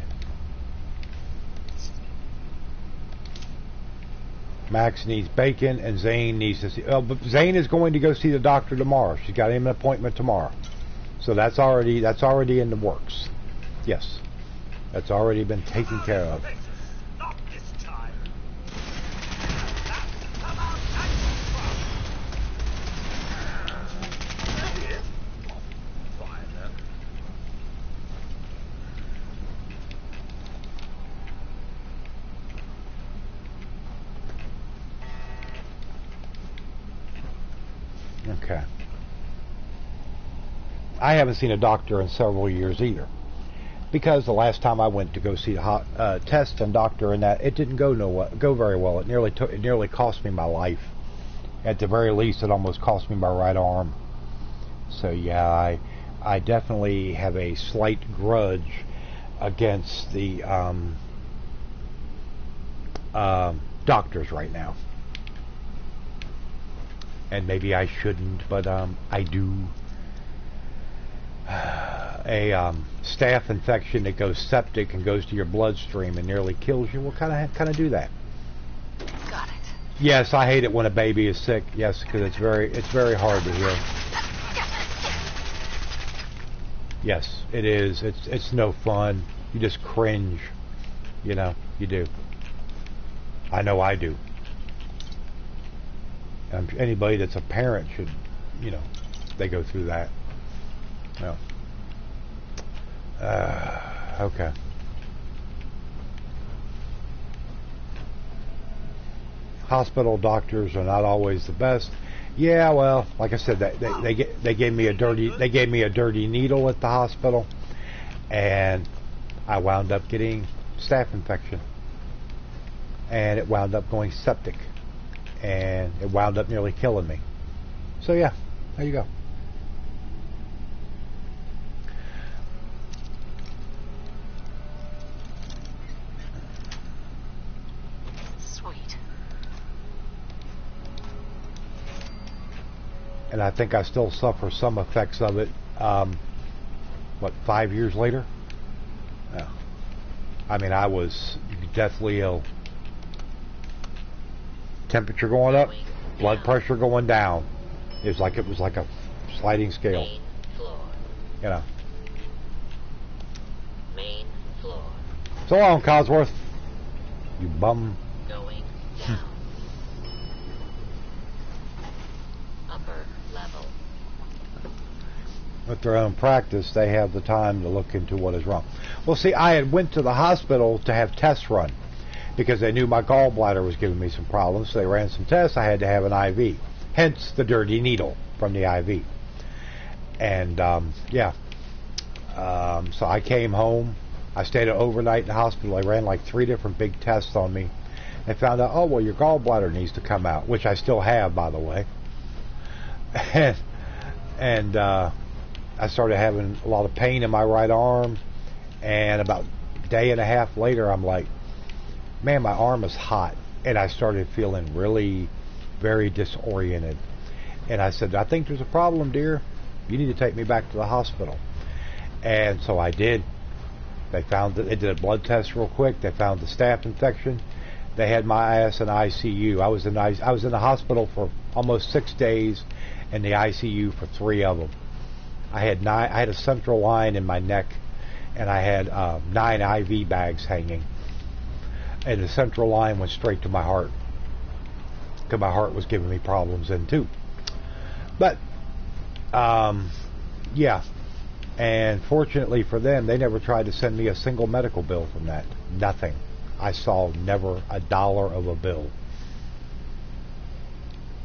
Max needs bacon, and Zane needs to see. But Zane is going to go see the doctor tomorrow. She's got him an appointment tomorrow. So that's already in the works. Yes, that's already been taken care of. Not this time. Okay. I haven't seen a doctor in several years either, because the last time I went to go see a test and doctor and that, it didn't go very well. It nearly cost me my life. At the very least, it almost cost me my right arm. So yeah, I definitely have a slight grudge against the doctors right now. And maybe I shouldn't, but I do. A staph infection that goes septic and goes to your bloodstream and nearly kills you will kind of do that. Got it. Yes, I hate it when a baby is sick. Yes, because it's very hard to hear. Yes, it is. It's no fun. You just cringe. You know, you do. I know I do. Anybody that's a parent should, you know, they go through that. No. Okay. Hospital doctors are not always the best. Yeah, well, like I said, they gave me a dirty needle at the hospital, and I wound up getting staph infection, and it wound up going septic, and it wound up nearly killing me. So yeah, there you go. And I think I still suffer some effects of it, 5 years later? Yeah. I mean, I was deathly ill. Temperature going up, blood pressure going down. It was like a sliding scale. You know. Main floor. So long, Cosworth. You bum. Going down. Upper level. With their own practice, they have the time to look into what is wrong. Well, see, I had went to the hospital to have tests run because they knew my gallbladder was giving me some problems. So they ran some tests. I had to have an IV. Hence the dirty needle from the IV. And, so I came home. I stayed overnight in the hospital. They ran like 3 different big tests on me. They found out, oh, well, your gallbladder needs to come out, which I still have, by the way. And I started having a lot of pain in my right arm. And about a day and a half later, I'm like, man, my arm is hot. And I started feeling really very disoriented. And I said, I think there's a problem, dear. You need to take me back to the hospital. And so I did. They found that they did a blood test real quick. They found the staph infection. They had my ass in ICU. I was in the hospital for almost 6 days, and the ICU for 3 of them. I had a central line in my neck, and I had 9 IV bags hanging, and the central line went straight to my heart because my heart was giving me problems then too. But yeah. And fortunately for them, they never tried to send me a single medical bill from that. Nothing. I saw never a dollar of a bill.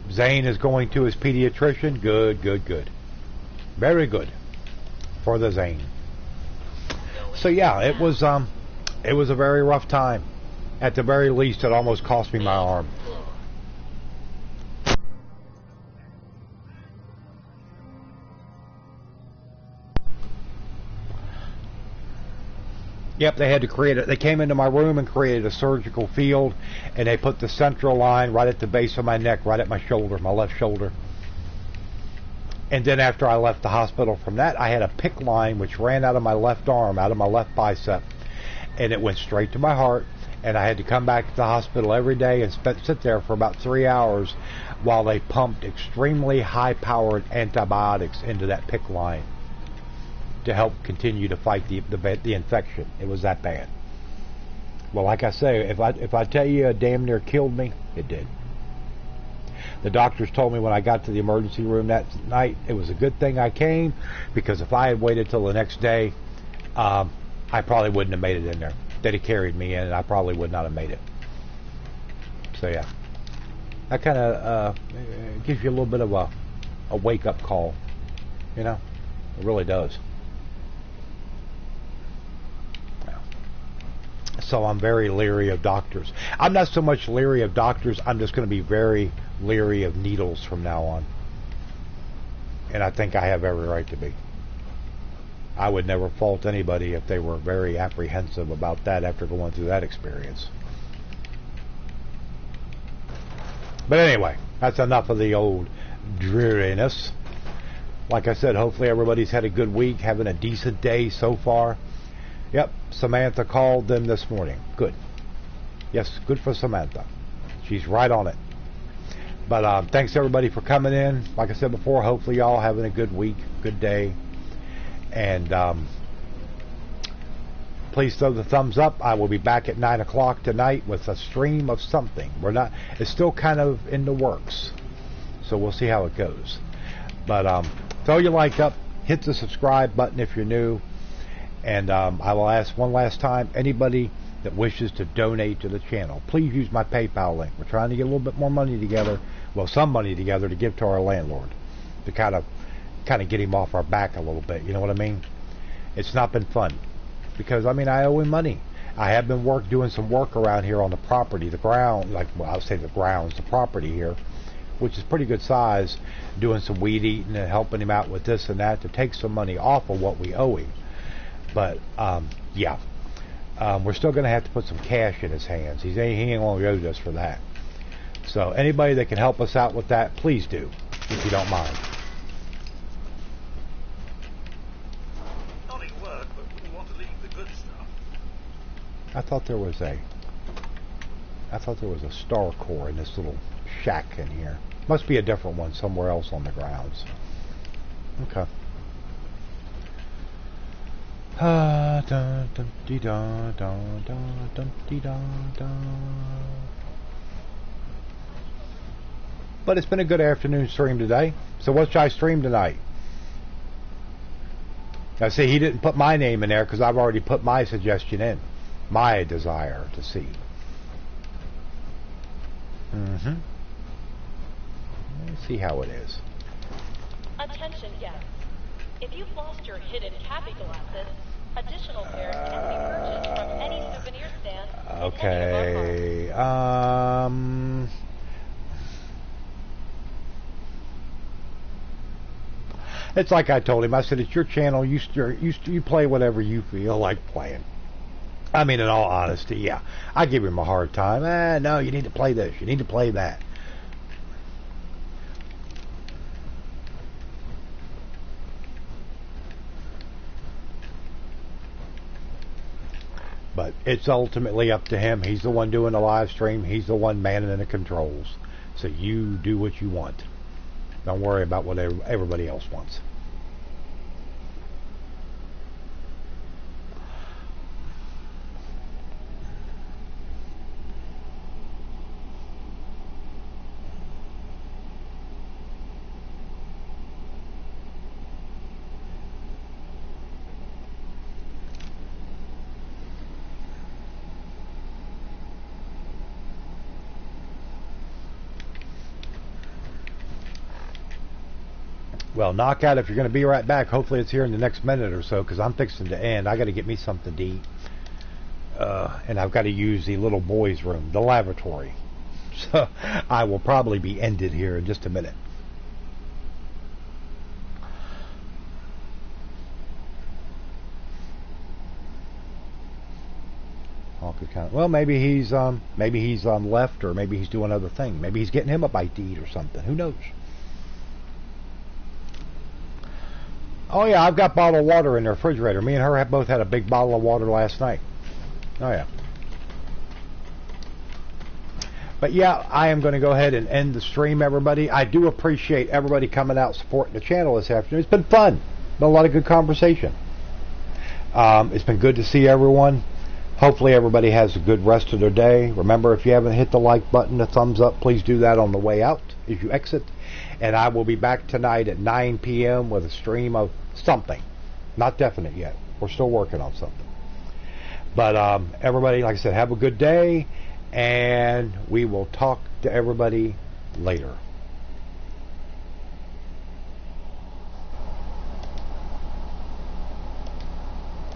Zane is going to his pediatrician. Good, good, good. Very good for the Zane. So yeah, it was a very rough time. At the very least, it almost cost me my arm. Yep, they had to create it. They came into my room and created a surgical field, and they put the central line right at the base of my neck, right at my shoulder, my left shoulder. And then after I left the hospital from that, I had a PICC line which ran out of my left arm, out of my left bicep, and it went straight to my heart. And I had to come back to the hospital every day and sit there for about 3 hours while they pumped extremely high-powered antibiotics into that PICC line to help continue to fight the infection. It was that bad. Well, like I say, if I tell you it damn near killed me, it did. The doctors told me when I got to the emergency room that night, it was a good thing I came, because if I had waited till the next day, I probably wouldn't have made it in there. They'd have carried me in, and I probably would not have made it. So yeah, that kind of gives you a little bit of a wake-up call, you know? It really does. So I'm very leery of doctors. I'm not so much leery of doctors, I'm just going to be very leery of needles from now on. And I think I have every right to be. I would never fault anybody if they were very apprehensive about that after going through that experience. But anyway, that's enough of the old dreariness. Like I said, hopefully everybody's had a good week, having a decent day so far. Yep, Samantha called them this morning. Good. Yes, good for Samantha. She's right on it. But thanks everybody for coming in. Like I said before, hopefully y'all having a good week, good day. And please throw the thumbs up. I will be back at 9 o'clock tonight with a stream of something. It's still kind of in the works. So we'll see how it goes. But throw your like up. Hit the subscribe button if you're new. And I will ask one last time, anybody that wishes to donate to the channel, please use my PayPal link. We're trying to get a little bit more money together, well, some money together to give to our landlord, to kind of get him off our back a little bit, you know what I mean? It's not been fun, because, I mean, I owe him money. I have been doing some work around here on the property, the ground, I'll say the grounds, the property here, which is pretty good size, doing some weed eating and helping him out with this and that to take some money off of what we owe him. But, yeah, we're still going to have to put some cash in his hands. He ain't going to owe us for that. So anybody that can help us out with that, please do, if you don't mind. Not in word, but we want to leave the good stuff. I thought there was a star core in this little shack in here. Must be a different one somewhere else on the grounds. Okay. Dun, dun, dee, dun, dun, dun, dun, dee, dun, dun. But it's been a good afternoon stream today. So what should I stream tonight? Now see, he didn't put my name in there because I've already put my suggestion in. My desire to see. Let's see how it is. Attention guests. If you've lost your hidden Cappy glasses, additional pairs can be purchased from any souvenir stand. Okay. It's like I told him. I said, it's your channel. You play whatever you feel like playing. I mean, in all honesty, yeah. I give him a hard time. No, you need to play this. You need to play that. But it's ultimately up to him. He's the one doing the live stream. He's the one manning the controls. So you do what you want. Don't worry about what everybody else wants. Well, Knockout, if you're going to be right back, hopefully it's here in the next minute or so, because I'm fixing to end. I got to get me something to eat. And I've got to use the little boy's room, the lavatory. So I will probably be ended here in just a minute. Well, maybe he's left, or maybe he's doing other things. Maybe he's getting him a bite to eat or something. Who knows? Oh yeah, I've got bottled water in the refrigerator. Me and her both had a big bottle of water last night. Oh yeah. But yeah, I am going to go ahead and end the stream, everybody. I do appreciate everybody coming out supporting the channel this afternoon. It's been fun. Been a lot of good conversation. It's been good to see everyone. Hopefully everybody has a good rest of their day. Remember, if you haven't hit the like button, the thumbs up, please do that on the way out as you exit. And I will be back tonight at 9 p.m. with a stream of something. Not definite yet. We're still working on something. But everybody, like I said, have a good day. And we will talk to everybody later.